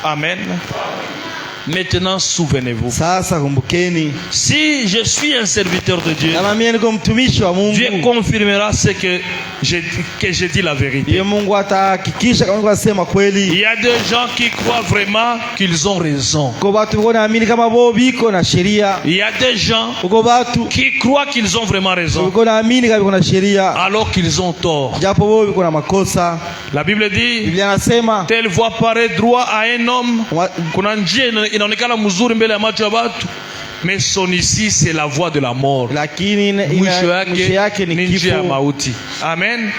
Amen. Maintenant souvenez-vous, Sasa kumbukeni, si je suis un serviteur de Dieu, kama mimi niko mtumishi wa Dieu Mungu, confirmera ce que je dis la vérité. yeye Mungu atahakikisha kama nasema Il kweli. y a des gens qui croient vraiment qu'ils ont raison. Kwa watu wanaamini kama wao biko na sheria. Il y a des gens Kwa watu qui croient qu'ils ont vraiment raison wanaamini kama kuna sheria, alors qu'ils ont tort. japo wao biko na makosa. La Bible dit, Biblia inasema telle voie paraît droit à un homme. Kuna njia inaonekana mzuri mbele ya macho ya watu, mais son ici c'est la voie de la mort. lakini Mwisho mwisho yake ni ni njia ya kifo. mauti. Amen.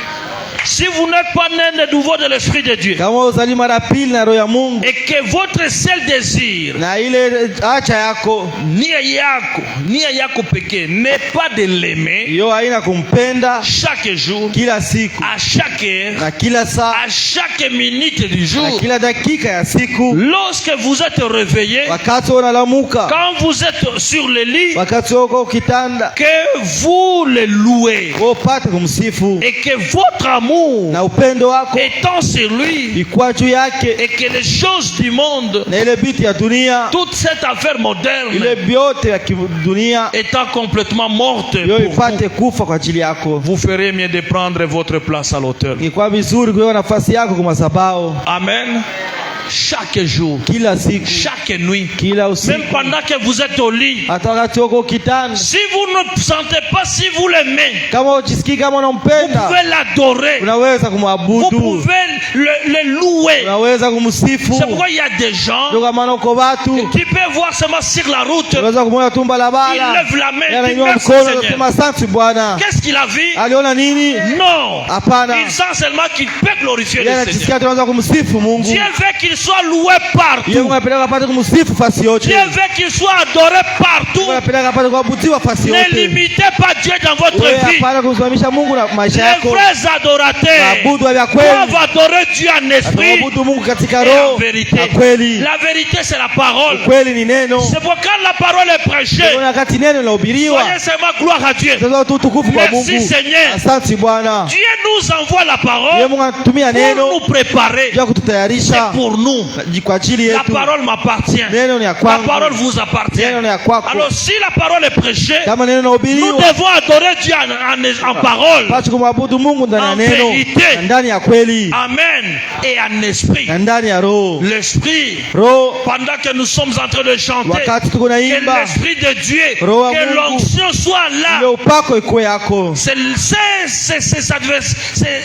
Si vous n'êtes pas né de nouveau de l'Esprit de Dieu, Kama uzali mara pili na roho ya Mungu, et que votre seul désir, na ile acha yako nia yako pekee, n'est pas de l'aimer hiyo haina kumpenda chaque jour, kila siku à chaque heure, na kila saa à chaque minute du na jour, kila dakika ya siku, lorsque vous êtes réveillé, wakati unalamuka, quand vous êtes sur le lit, wakati uko kitanda, que vous le louez upate kumsifu et que votre amour na upendo wako étant sur lui ikuwa juu yake, et que les choses du monde, na ile biti ya dunia, toute cette affaire moderne ile biote ya kidunia étant complètement morte hiyo pour vous, ipate kufa kwa ajili yako. vous ferez mieux de prendre votre place à l'autel. Ikuwa vizuri kuweka nafasi yako kwa madhabahu Amen. Chaque jour, kila siku, chaque nuit, kila même usiku, pendant que vous êtes au lit, hata wakati uko kitanda. si vous ne sentez pas si vous l'aimez, Kama ujisikii kama vous unampenda, pouvez l'adorer, unaweza vous kumwabudu, pouvez le louer. unaweza kumsifu. C'est pourquoi il y a des gens Ndio kama uko watu qui peuvent voir seulement sur la route, unaweza kumwona tu il barabara, lève la main, il dit anainua merci mkono, Seigneur. anasema asante Bwana. Qu'est-ce qu'il a vu? Aliona nini? Non. Hapana, Il sent seulement qu'il peut glorifier yeye le Seigneur. anajisikia tunaweza kumsifu Mungu. Dieu veut qu'il soit loué Yeye partout. Mungu anapenda apate kumsifu fasi yote. Dieu veut qu'il soit adoré partout. Mungu anapenda apate kuabudiwa fasi Ne yote. limitez pas Dieu dans votre Wewe vie. hapana kumsimamisha Mungu na maisha Les yako. vrais adorateurs Waabudu wa doivent kweli adorer Dieu en esprit atamwabudu Mungu katika et en roho vérité. na kweli. La vérité, c'est la parole. Kweli ni neno. C'est pourquoi quand la parole est prêchée, Kuna wakati neno linahubiriwa, soyez seulement gloire à Dieu. sasa tu utukufu kwa Merci Mungu. Seigneur. Asante Bwana. Dieu nous envoie la Yeye parole Mungu anatumia pour neno nous préparer. ya kututayarisha C'est pour nous. kwa ajili La yetu. parole m'appartient. Neno ni ya La kwangu. parole vous appartient. Neno ni ya kwako. Alors si la parole est prêchée, Kama neno nous linahubiriwa, devons adorer Dieu en parole, basi kumwabudu Mungu ndani ya en neno vérité. na ndani ya kweli amen, et en esprit. na ndani ya roho. L'esprit, Roho pendant que nous sommes en train de chanter, wakati tuko que naimba, l'esprit de Dieu, Roho wa que Mungu. l'onction soit ile là. upako ikuwe yako.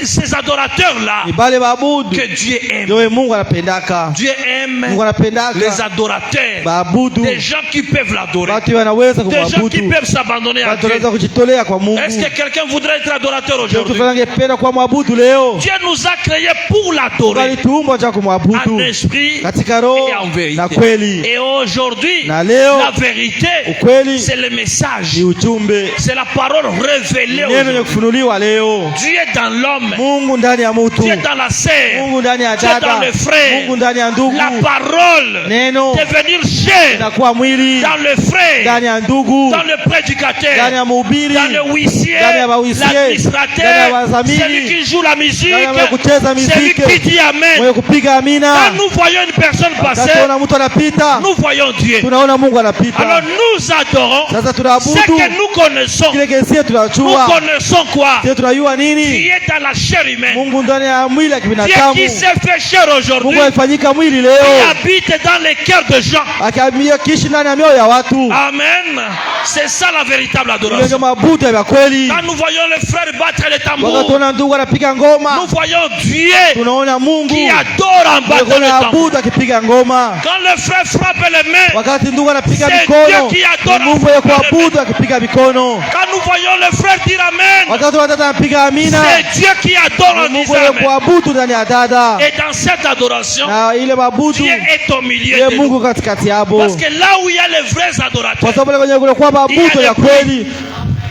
Ces adorateurs-là Ni bale babudu que Dieu aime. ndio Mungu anapendaka. anapendaka. Dieu aime Mungu anapendaka les adorateurs. baabudu, Des gens qui peuvent l'adorer. watu wanaweza Des gens qui kumwabudu, peuvent s'abandonner à watu Dieu. wanaweza kujitolea kwa Mungu. Est-ce que quelqu'un voudrait être adorateur Mtu aujourd'hui? fulani angependa kuwa mwabudu leo. Dieu nous a créés pour l'adorer Alituumba cha en kumwabudu esprit katika roho et en vérité. na kweli. Et aujourd'hui, Na leo la vérité, ukweli c'est le message. ni ujumbe, C'est la parole révélée neno lenye aujourd'hui. kufunuliwa leo. Dieu est dans l'homme. Mungu ndani ya mtu, Dieu est dans la sœur. Mungu ndani ya Dieu est dans dada, le frère. Mungu ndani ya ndugu. La parole Neno devenir chair inakuwa mwili dans le frère, ndani ya ndugu, dans le ndani prédicateur, ya mhubiri, dans le huissier, ndani ya bahuisie, ndani ya l'administrateur, wazamini, celui qui joue la musique, ndani ya kucheza celui muziki, qui dit Amen. mwenye kupiga amina. Quand nous voyons une personne passer, Tunaona mtu anapita, nous voyons Dieu. tunaona Mungu anapita. Alors nous adorons Sasa ce tunaabudu que nous connaissons. kile kile Nous tunachua. connaissons quoi? Sisi tunajua nini? Dieu est dans la chair humaine. Mungu ndani ya mwili ya Dieu kibinadamu. qui s'est fait chair aujourd'hui, Mungu alifanyika mwili qui leo, habite dans les cœurs de gens. akaamia kishi ndani ya mioyo ya watu. Amen. C'est ça la véritable Ile adoration. ndio mabudu ya kweli. Quand nous voyons les frères battre les Wakati tambours, tunaona ndugu anapiga nous ngoma, voyons Dieu tunaona Mungu qui adore en battant les tambours. anaabudu akipiga ngoma. Quand le frère frappe les mains, Wakati ndugu anapiga C'est mikono, Dieu qui adore ni Mungu ya kuabudu akipiga mikono. quand nous voyons le frère dire Amen, Wakati watata anapiga amina, c'est Dieu qui adore ni en Mungu disant ya Amen. kuabudu ndani ya dada. Et dans cette adoration, Na ile mabudu Dieu est au milieu ye de nous. Mungu katikati yabo. Parce que là où il y a les vrais Kwa adorateurs, sababu kwenye kunakuwa mabudu ya kweli,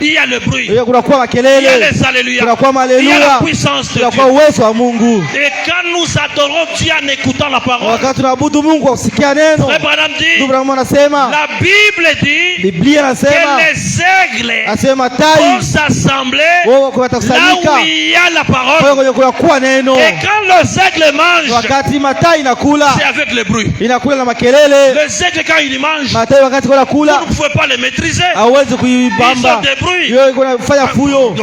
il y a le bruit, ile kunakuwa il y a makelele, les alléluia, kunakuwa il y a la haleluya, puissance de kunakuwa Dieu. uwezo wa Mungu. Et quand nous adorons Dieu en écoutant la parole, Wakati tunaabudu Mungu kwa kusikia neno, Frère Branham dit, ndugu Branham anasema, la Bible dit Biblia anasema, que les aigles asema vont tai s'assembler wao là où watakusanyika il y a la kwa parole. kwenye kunakuwa neno. Et quand les aigles mangent, Wakati matai inakula, c'est avec le bruit. inakula na makelele. Les aigles, quand ils mangent, Matai wakati kuna vous kula ne pouvez pas les maîtriser. hawezi Ils ont kuibamba, des bruits. hiyo iko nafanya fuyo,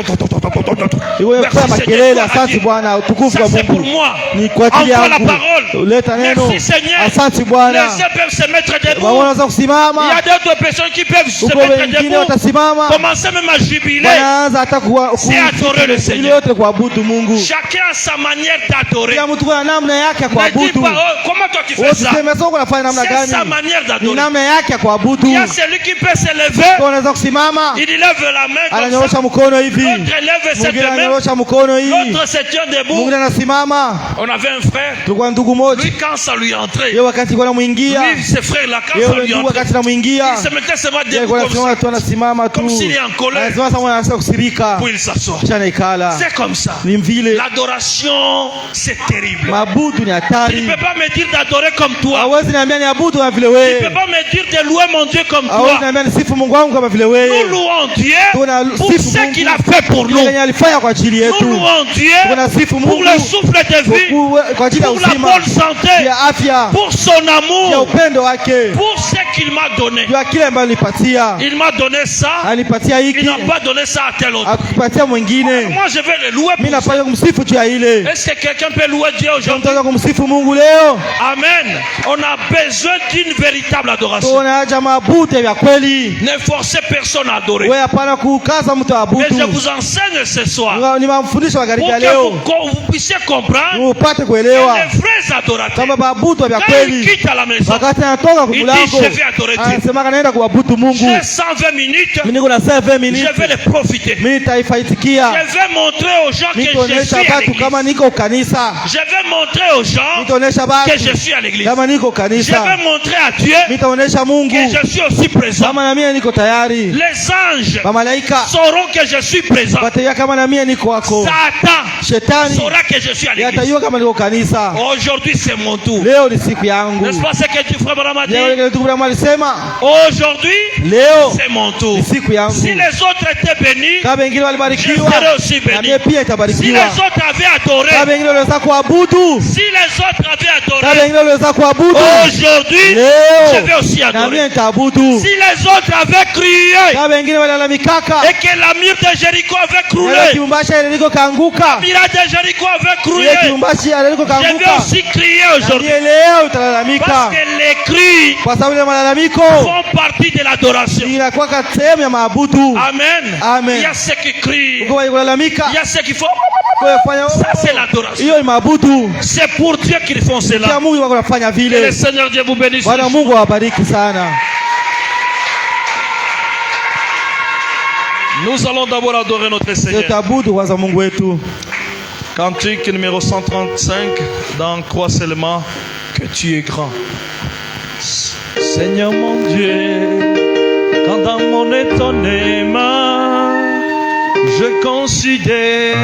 hiyo Merci, inafanya makelele. Seigneur. Asante Bwana, utukufu Ça kwa c'est pour Mungu. moi. Ni kwa ajili Encore la yangu. parole. Leta neno. Merci Seigneur. Asante Les Bwana. uns peuvent se mettre debout. Wanaweza Il y kusimama, a d'autres personnes qui peuvent se uko mettre wengine debout. watasimama, Commencer même à jubiler. wanaanza hata C'est adorer le Seigneur. ile yote kuabudu Mungu. Chacun a sa manière d'adorer. Kila mtu kuna namna yake ya Ne dis kuabudu. pas, oh, comment toi tu fais ça? Usiseme sasa unafanya namna C'est sa gani? manière Ni d'adorer. namna yake ya kuabudu. Il y a celui qui peut se lever, Kwa unaweza kusimama, il lève la main comme ça. ananyorosha mkono hivi. L'autre lève cette Mwingine main, ananyorosha mkono hii. l'autre se tient debout. Mwingine anasimama. On avait un frère, Tulikuwa ndugu moja. lui quand ça lui entrait, Yeye wakati kwa namuingia, lui ce frère là quand yeye ça yule lui ndugu entrait, wakati namuingia, il se mettait seulement yeye debout kwa comme anasimama ça, tu anasimama tu. comme s'il est en colère, Anasema sasa anaanza kusirika. puis il s'assoit. Kisha anaikala. C'est comme ça. Ni vile L'adoration, c'est terrible. mabudu ni Tu ne hatari. peux pas me dire d'adorer comme toi. Hawezi niambia niabudu kama vile Tu ne wewe. peux pas me dire de louer mon Dieu comme Hawezi toi. niambia nisifu Mungu wangu kama vile Nous wewe. louons Dieu Tuna pour sifu ce Mungu. qu'il a fait pour nous. Yeye alifanya kwa ajili Nous yetu. louons Dieu Tunasifu pour Mungu le souffle de vie, kwa ajili ya pour la uzima, bonne santé, ya afya, pour son ya amour, upendo wake, pour ce qu'il m'a donné. ya kile ambacho alipatia. Il m'a donné ça, Alipatia il hiki, n'a pas donné ça à tel autre. akupatia mwingine. Moi, je vais le louer Mimi pour ça. napaswa kumsifu juu ya ile. Est-ce que quelqu'un peut louer Dieu aujourd'hui? Tunataka kumsifu Mungu leo. Amen. On a besoin d'une véritable adoration. Tuna haja mabudu ya kweli. Ne forcez personne à adorer. Wewe hapana kukaza mtu Mais je abudu. vous enseigne ce soir Ni mafundisho magharibi pour ya que leo. vous puissiez comprendre Upate que kuelewa les vrais adorateurs, kama maabudu ya quand ils kweli. quittent à la maison, Wakati anatoka kwa il dit mlango, je vais adorer Dieu. anasema anaenda kuabudu Mungu. J'ai 120 minutes, Mimi niko na 7 je minutes. vais les profiter. Mimi nitaifaitikia. Je vais montrer aux gens que je Nitaonesha suis à watu kama l'église. niko kanisa. Je vais montrer aux gens Nitaonesha que watu je suis à l'église. kama niko Je kanisa. vais montrer à Dieu Nitaonesha Mungu que je suis aussi présent. kama na mimi niko tayari. Les anges Malaika sauront que je suis présent. watajua kama na mimi niko wako. Satan Shetani saura que je suis à l'église. yatajua kama niko kanisa. Aujourd'hui, c'est mon tour. Leo ni siku yangu. N'est-ce pas ce que tu frère Branham a dit? Leo ile ndugu Branham alisema, Aujourd'hui, leo c'est mon tour. ni siku yangu. Si les autres étaient bénis, Kama wengine je walibarikiwa, serai aussi na béni. mimi pia Si les nitabarikiwa. autres avaient adoré, Kama wengine waliweza kuabudu, si les autres avaient kama adoré, wengine waliweza kuabudu, aujourd'hui, je vais leo aussi na mimi adorer. nitaabudu. Si les autres avaient crié Kama wengine walalamikaka, et que la mur de Jéricho avait ile croulé, kibumbashi ile liko kaanguka, la muraille de Jéricho avait croulé, ile kibumbashi ile liko je vais kaanguka, aussi crier na aujourd'hui. mimi leo Parce utalalamika, que les cris kwa sababu ile malalamiko font partie de l'adoration. inakuwa sehemu ya maabudu. Amen. Amen. Il y a ceux qui crient, Uko kulalamika, il y a ceux qui font, Ça, c'est l'adoration. hiyo ni mabudu. C'est pour Dieu qu'ils font Kia cela. Mungu wako nafanya Que le vile. Seigneur Dieu vous bénisse. Bwana Mungu awabariki sana. Nous allons d'abord adorer notre Seigneur. Tutabudu kwanza Mungu wetu. Cantique numéro 135. Dans Crois seulement que tu es grand. Seigneur mon Dieu, quand dans mon étonnement, je considère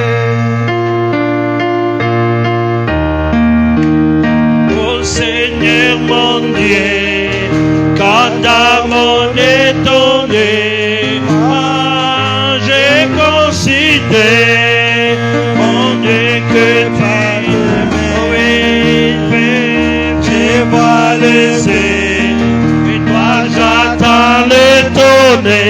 oh Seigneur mon Dieu, quand dans mon étonnement, je considère mon Dieu que tu je vois le ciel, et toi j'attends l'étonner.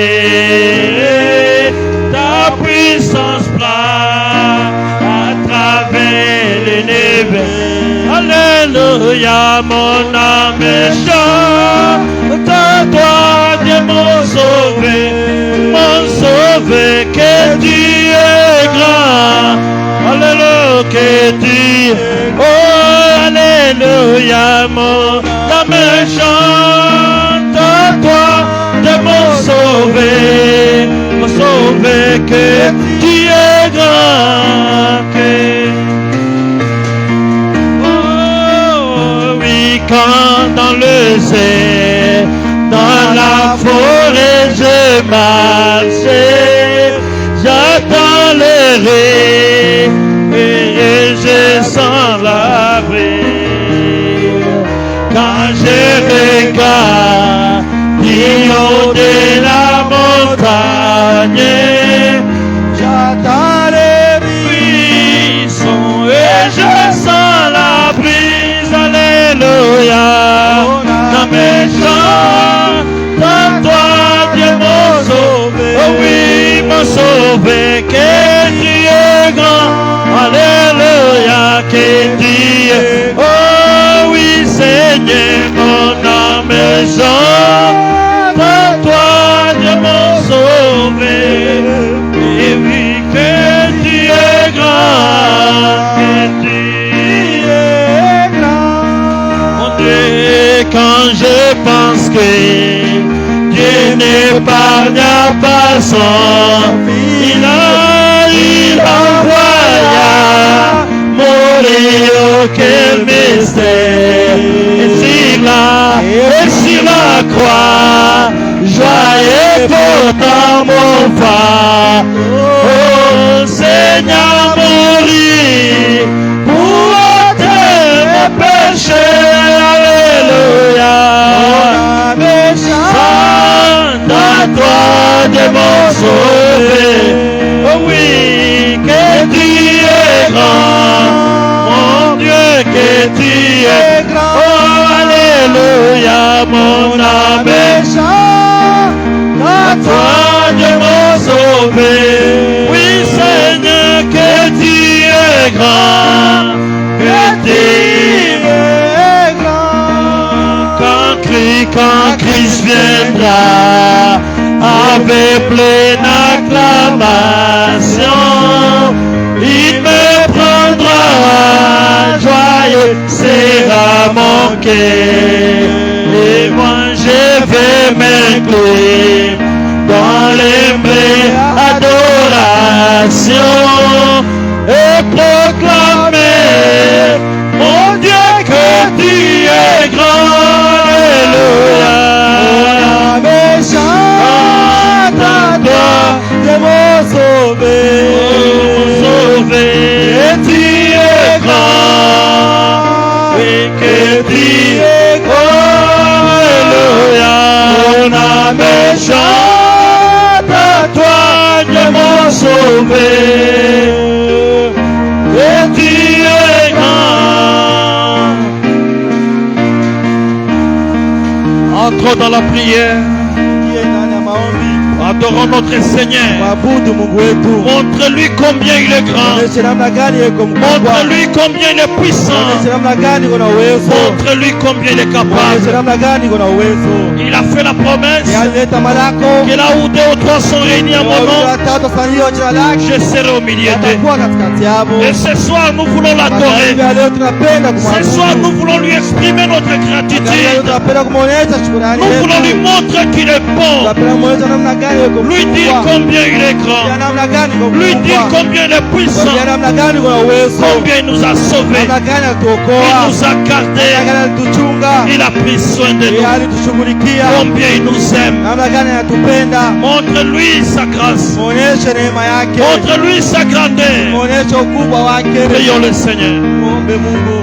Ta puissance plane à travers les neiges. Alléluia, mon âme chante à toi, Dieu mon sauvé, que tu es grand. Alléluia, que tu es, oh, alléluia, mon âme chante à toi, Dieu mon sauvé, que tu es grand. Oh, oui, quand dans le ciel, dans la forêt je marche, j'attends le rire et je sens la vie. Quand je regarde du haut de la montagne, j'attends les buissons et je sens la brise. Alléluia, dans mes chants, dans toi Dieu mon sauvé. Oh oui, mon sauvé, que tu es grand. Alléluia, que tu es, oh oui Seigneur, mon âme chante à toi Dieu mon sauvé. Et oui que tu es grand, que tu es grand. Mon Dieu, quand je pense que Dieu n'épargne pas son fils, il envoya mourir, oh quel mystère. Et sur la croix, joyeux pourtant mon phare. Oh Seigneur, mourir pour ôter mes péchés. Alléluia. Chante à toi de mon sauvé. Oh oui, que tu es grand. Mon Dieu, que tu es grand. Oh alléluia, mon âme chante à toi de mon sauvé. Oui Seigneur, que tu es grand, que tu es grand. Quand Christ viendra avec pleine acclamation, il me prendra, joyeux sera mon cœur, et moi je vais m'incliner dans les mains adoration et proclamer, mon Dieu, que tu es grand. Alléluia. Chante à toi, Dieu mon sauvé, et tu es grand, et que tu es grand. Alléluia. Mon âme chante à toi, Dieu mon sauvé, et tu es grand. Entre dans la prière. adorons notre Seigneur. mwabudu Mungu wetu. Montre-lui combien il est grand. Onyeshe namna gani yuko mkubwa. Montre-lui combien il est puissant. Onyeshe namna gani yuko na uwezo. Montre-lui combien il est Onyeshe capable. namna gani yuko na uwezo. Il a fait la promesse Alileta malako. que là où 2 ou 3 sont réunis à mon nom, Watatu wafanyiwa jina lake. je serai au milieu d'eux. Atakuwa katikati yao. Et ce soir, nous voulons l'adorer. Magharibi ya leo tunapenda Ce soir, kumwabudu. nous voulons lui exprimer notre Magharibi ya leo gratitude. tunapenda kumuonyesha shukrani Nous voulons lui yetu. montrer qu'il est bon. Tunapenda kumuonyesha namna gani yuko Lui dire mkubwa. combien il est Ya grand. namna gani yuko Lui dire mkubwa. combien il est puissant. Ya namna gani yuko na uwezo. Combien il nous a sauvés. Namna gani Il alituokoa. nous a Namna gardés. gani alituchunga. Il a pris soin de Yeye nous. alitushughulikia. Combien il nous aime. Namna gani anatupenda. Montre-lui sa grâce. Muonyeshe neema yake. Montre-lui sa grandeur. Muonyeshe ukubwa wake. Prions le Seigneur. Muombe Mungu.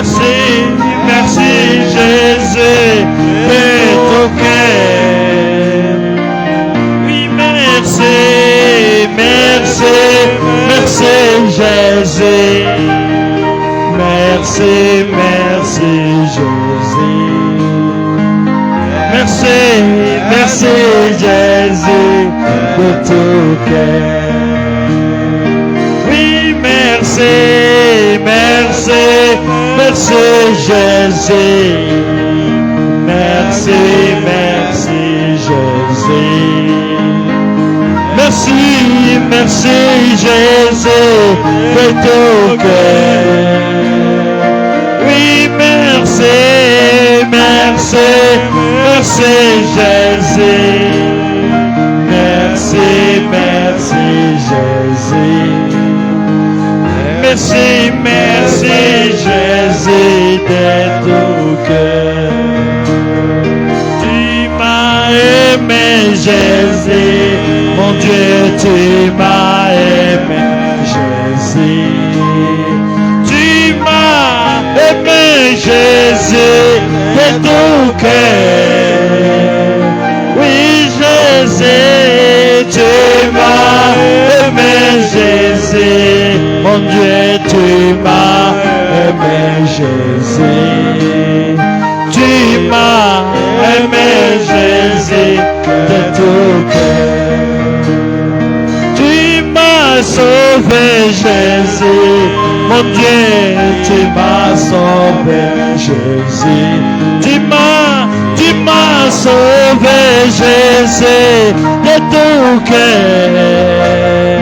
merci, merci Jésus de ton cœur. Oui, merci, merci, merci Jésus. Merci, merci Jésus. Merci, merci Jésus de tout cœur. Oui, merci, merci, merci Jésus. Merci, merci Jésus. Merci, merci Jésus de tout cœur. Oui, merci, merci, merci Jésus. Merci, merci Jésus. Merci, merci Jésus de tout cœur. Tu m'as aimé Jésus, mon Dieu, tu m'as aimé Jésus. Tu m'as aimé Jésus de tout cœur. Oui Jésus, tu m'as aimé Jésus. Mon Dieu, tu m'as aimé Jésus. Tu m'as aimé Jésus de tout cœur. Tu m'as sauvé Jésus. Mon Dieu, tu m'as sauvé Jésus. Tu m'as sauvé Jésus de tout cœur.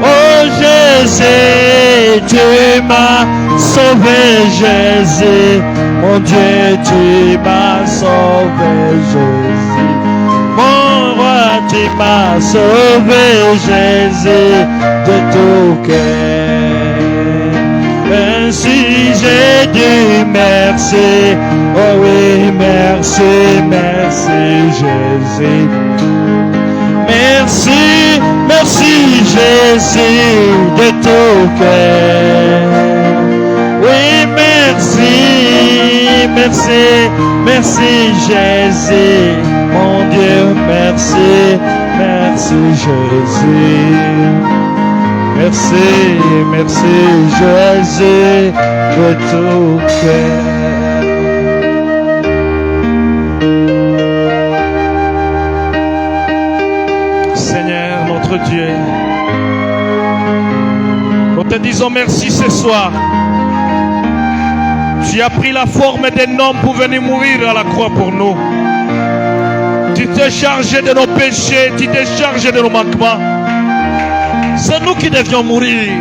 Oh Jésus, tu m'as sauvé Jésus. Mon Dieu, tu m'as sauvé Jésus. Mon roi, tu m'as sauvé Jésus de tout cœur. Merci, j'ai dit merci. Oh oui, merci, merci Jésus. Merci, merci Jésus de tout cœur. Oui, merci, merci, merci Jésus. Mon Dieu, merci, merci Jésus. Merci, merci Jésus de tout cœur. Seigneur, notre Dieu, nous te disons merci ce soir. Tu as pris la forme d'un homme pour venir mourir à la croix pour nous. Tu t'es chargé de nos péchés, tu t'es chargé de nos manquements. C'est nous qui devions mourir.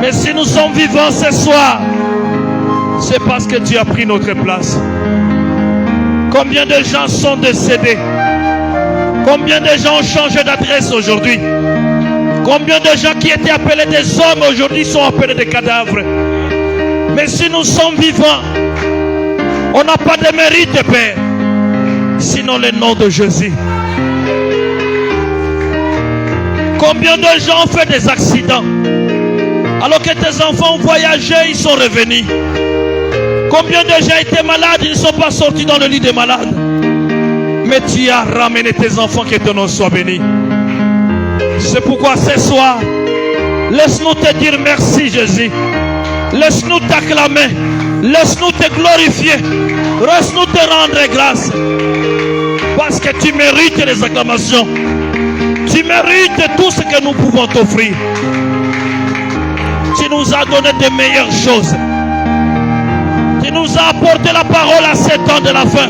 Mais si nous sommes vivants ce soir, c'est parce que tu as pris notre place. Combien de gens sont décédés? Combien de gens ont changé d'adresse aujourd'hui? Combien de gens qui étaient appelés des hommes aujourd'hui sont appelés des cadavres? Mais si nous sommes vivants, on n'a pas de mérite, Père, sinon le nom de Jésus. Combien de gens ont fait des accidents alors que tes enfants ont voyagé, ils sont revenus? Combien de gens étaient malades, ils ne sont pas sortis dans le lit des malades? Mais tu as ramené tes enfants, que ton nom soit béni. C'est pourquoi ce soir, laisse-nous te dire merci Jésus. Laisse-nous t'acclamer. Laisse-nous te glorifier. Laisse-nous te rendre grâce. Parce que tu mérites les acclamations. Tu mérites tout ce que nous pouvons t'offrir. Tu nous as donné de meilleures choses. Tu nous as apporté la parole à 7 ans de la fin.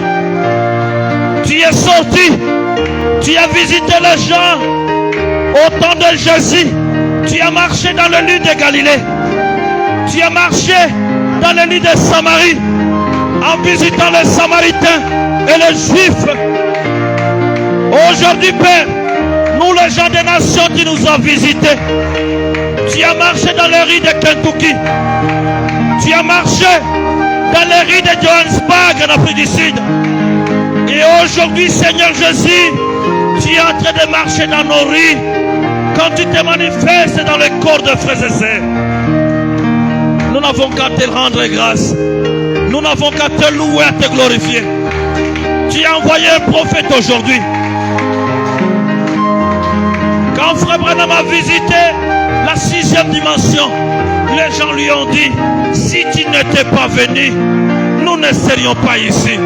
Tu es sorti. Tu as visité les gens au temps de Jésus. Tu as marché dans le lit de Galilée. Tu as marché dans le lit de Samarie en visitant les Samaritains et les Juifs. Aujourd'hui, Père, nous les gens des nations, tu nous as visités. Tu as marché dans les rues de Kentucky. Tu as marché dans les rues de Johannesburg en Afrique du Sud. Et aujourd'hui, Seigneur Jésus, tu es en train de marcher dans nos rues quand tu te manifestes dans le corps de frères et sœurs. Nous n'avons qu'à te rendre grâce. Nous n'avons qu'à te louer, à te glorifier. Tu as envoyé un prophète aujourd'hui. Quand Frère Branham a visité la 6e dimension, les gens lui ont dit, si tu n'étais pas venu, nous ne serions pas ici.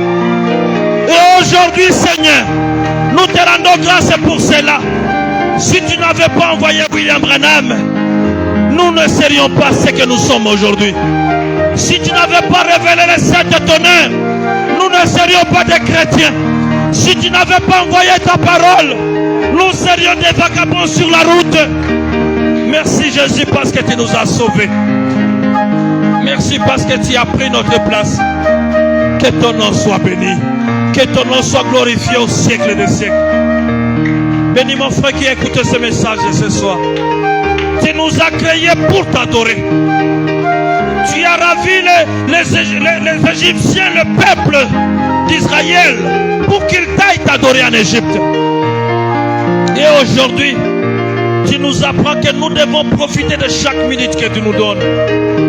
Et aujourd'hui, Seigneur, nous te rendons grâce pour cela. Si tu n'avais pas envoyé William Branham, nous ne serions pas ce que nous sommes aujourd'hui. Si tu n'avais pas révélé les 7 tonnerres, nous ne serions pas des chrétiens. Si tu n'avais pas envoyé ta parole, nous serions des vagabonds sur la route. Merci Jésus parce que tu nous as sauvés. Merci parce que tu as pris notre place. Que ton nom soit béni. Que ton nom soit glorifié au siècle des siècles. Bénis mon frère qui écoute ce message ce soir. Tu nous as créés pour t'adorer. Tu as ravi les Égyptiens, le peuple d'Israël, pour qu'ils t'aillent t'adorer en Égypte. Et aujourd'hui, tu nous apprends que nous devons profiter de chaque minute que tu nous donnes.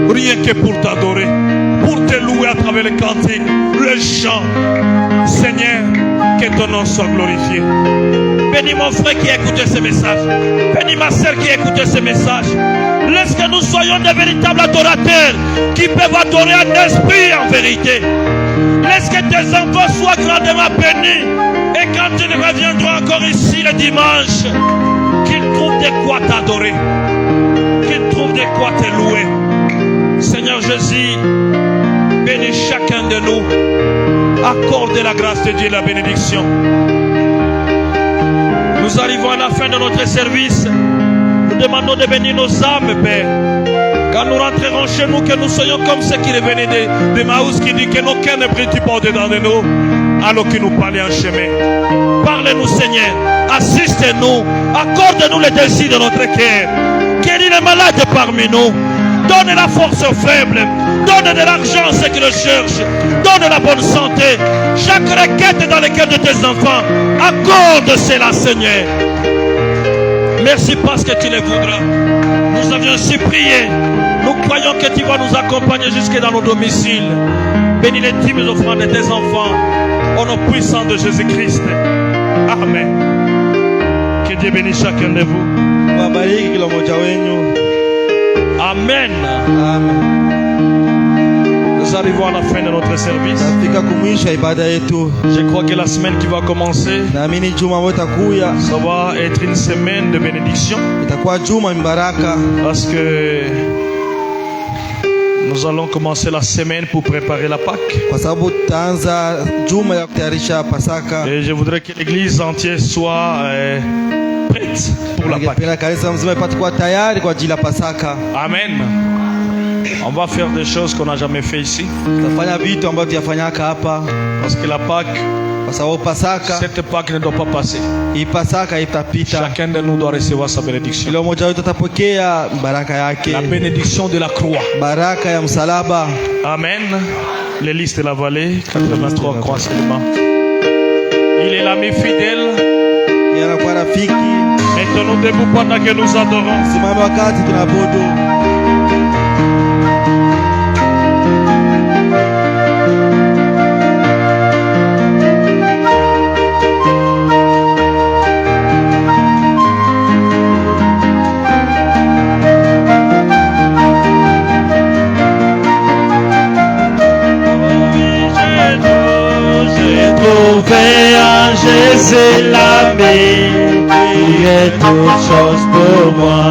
Rien que pour t'adorer, pour te louer à travers les cantiques, le chant. Seigneur, que ton nom soit glorifié. Bénis mon frère qui écoute ce message. Bénis ma soeur qui écoute ce message. Laisse que nous soyons des véritables adorateurs qui peuvent adorer en esprit et en vérité. Laisse que tes enfants soient grandement bénis. Et quand ils reviendront encore ici le dimanche, qu'ils trouvent de quoi t'adorer. Qu'ils trouvent de quoi te louer. Seigneur Jésus, bénis chacun de nous. Accorde la grâce de Dieu et la bénédiction. Nous arrivons à la fin de notre service. Nous demandons de bénir nos âmes, Père. Quand nous rentrerons chez nous, que nous soyons comme ceux qui revenaient de Maús, qui dit que nos cœurs ne brillent pas au-dedans de nous, alors qu'ils nous parlaient en chemin. Parle-nous, Seigneur. Assiste-nous. Accorde-nous le désir de notre cœur. Guéris les malades parmi nous. Donne la force aux faibles. Donne de l'argent à ceux qui le cherchent. Donne la bonne santé. Chaque requête dans le cœur de tes enfants, accorde cela, Seigneur. Merci parce que tu les voudras. Nous avions ainsi prié. Nous croyons que tu vas nous accompagner jusque dans nos domiciles. Bénis les dîmes offrandes de tes enfants. Au nom puissant de Jésus-Christ. Amen. Que Dieu bénisse chacun de vous. Amen. Amen. Nous arrivons à la fin de notre service. Je crois que la semaine qui va commencer, ça va être une semaine de bénédiction. Parce que nous allons commencer la semaine pour préparer la Pâque. Et je voudrais que l'église entière soit prête pour la Pâque. Amen. On va faire des choses qu'on n'a jamais fait ici. Parce que la Pâque, cette Pâque ne doit pas passer. Chacun de nous doit recevoir sa bénédiction. La bénédiction de la croix. Amen. Les listes de la vallée, 83 croix seulement. Il est l'ami fidèle. Mettons-nous debout pendant que nous adorons. Jésus l'ami, qui est toute chose pour moi.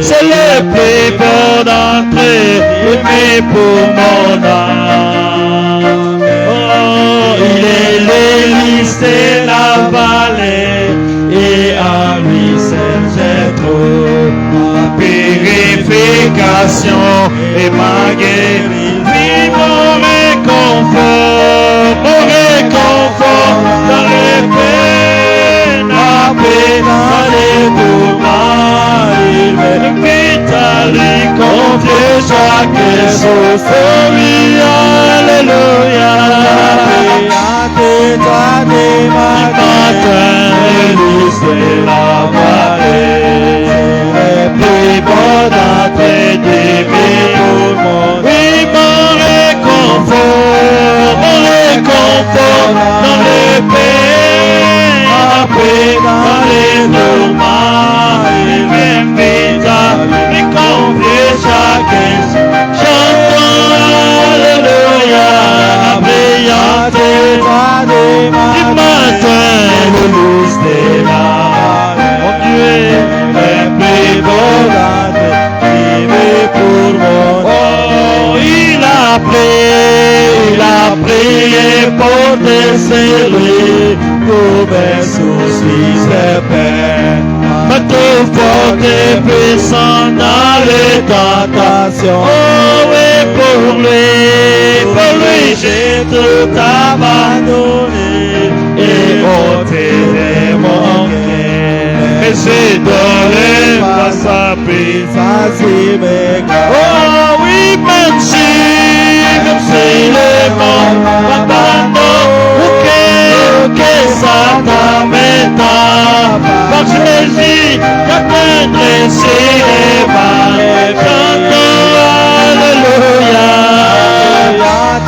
C'est le plus beau d'entre eux, mais pour mon âme. Oh, il est l'hélice de la vallée, et en lui seul je trouve ma purification et ma guérison. Oui, mon réconfort dans les peines, dans les tourments, il m'invite à lui confier chaque chose. Oh oui, alléluia. Du matin, l'hélice de la vallée, le plus beau d'entre eux, pour mon dans les tourments, il m'invite à lui confier chaque instant. Chantons Alléluia, la brillante étoile du matin, le loup stellaire. Mon Dieu est plus beau pour mon oh, il a prié pour déceler tous mes soucis et peines. Me trouve fort et puissant dans les tentations. Oh, et pour lui j'ai tout abandonné et ôté mon cœur. Et j'ai donné ma sapine. Oh oui, même si le monde m'abandonne ou que Satan m'étape, par Jésus, j'atteindrai ses mains. Chantons Alléluia.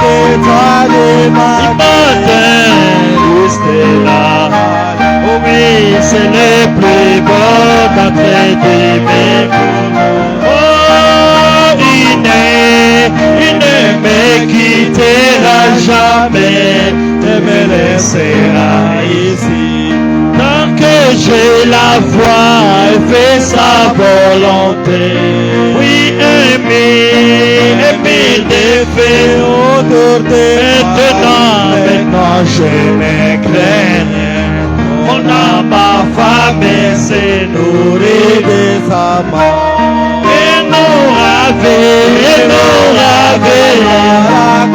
Il matin, c'est là. Oh oui, c'est le plus beau d'entrée des mes il ne me quittera jamais, ne me laissera ici. Tant que j'ai la foi et fais sa volonté. Oui, mille défis autour de maintenant je ne crains rien. Mon âme affamée s'est nourrie de sa main. Et nous raver à la gloire.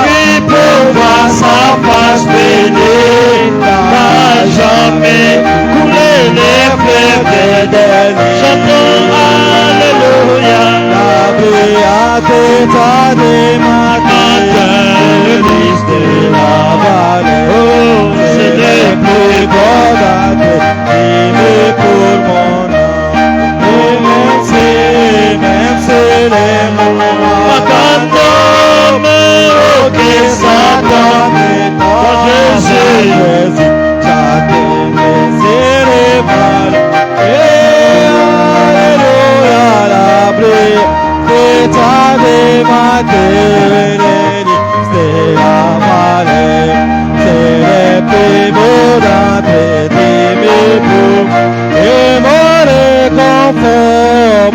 Oui, pour voir sa face bénie, n'a jamais coulé les fleuves d'Éden. Chantons Alléluia. La brillante étoile des matins, le lys de la vallée. Oh, c'est le plus beau d'entre eux pour mon âme. Même si les mots m'abandonnent, oh, que Satan m'étonne, Jésus, j'atteindrai ses mains. Et Alléluia, la brillante étoile des matins, c'est la vallée, c'est le plus beau d'entre mes bouts. Et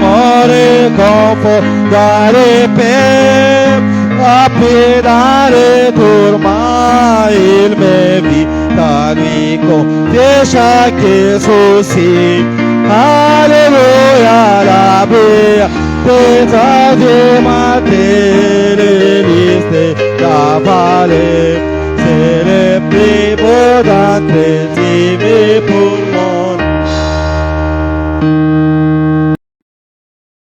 mon réconfort dans les peines, la paix dans les tourments, il m'invite à lui confier chaque souci. Alléluia, la paix, pétale du matin, le lys de la vallée, c'est le plus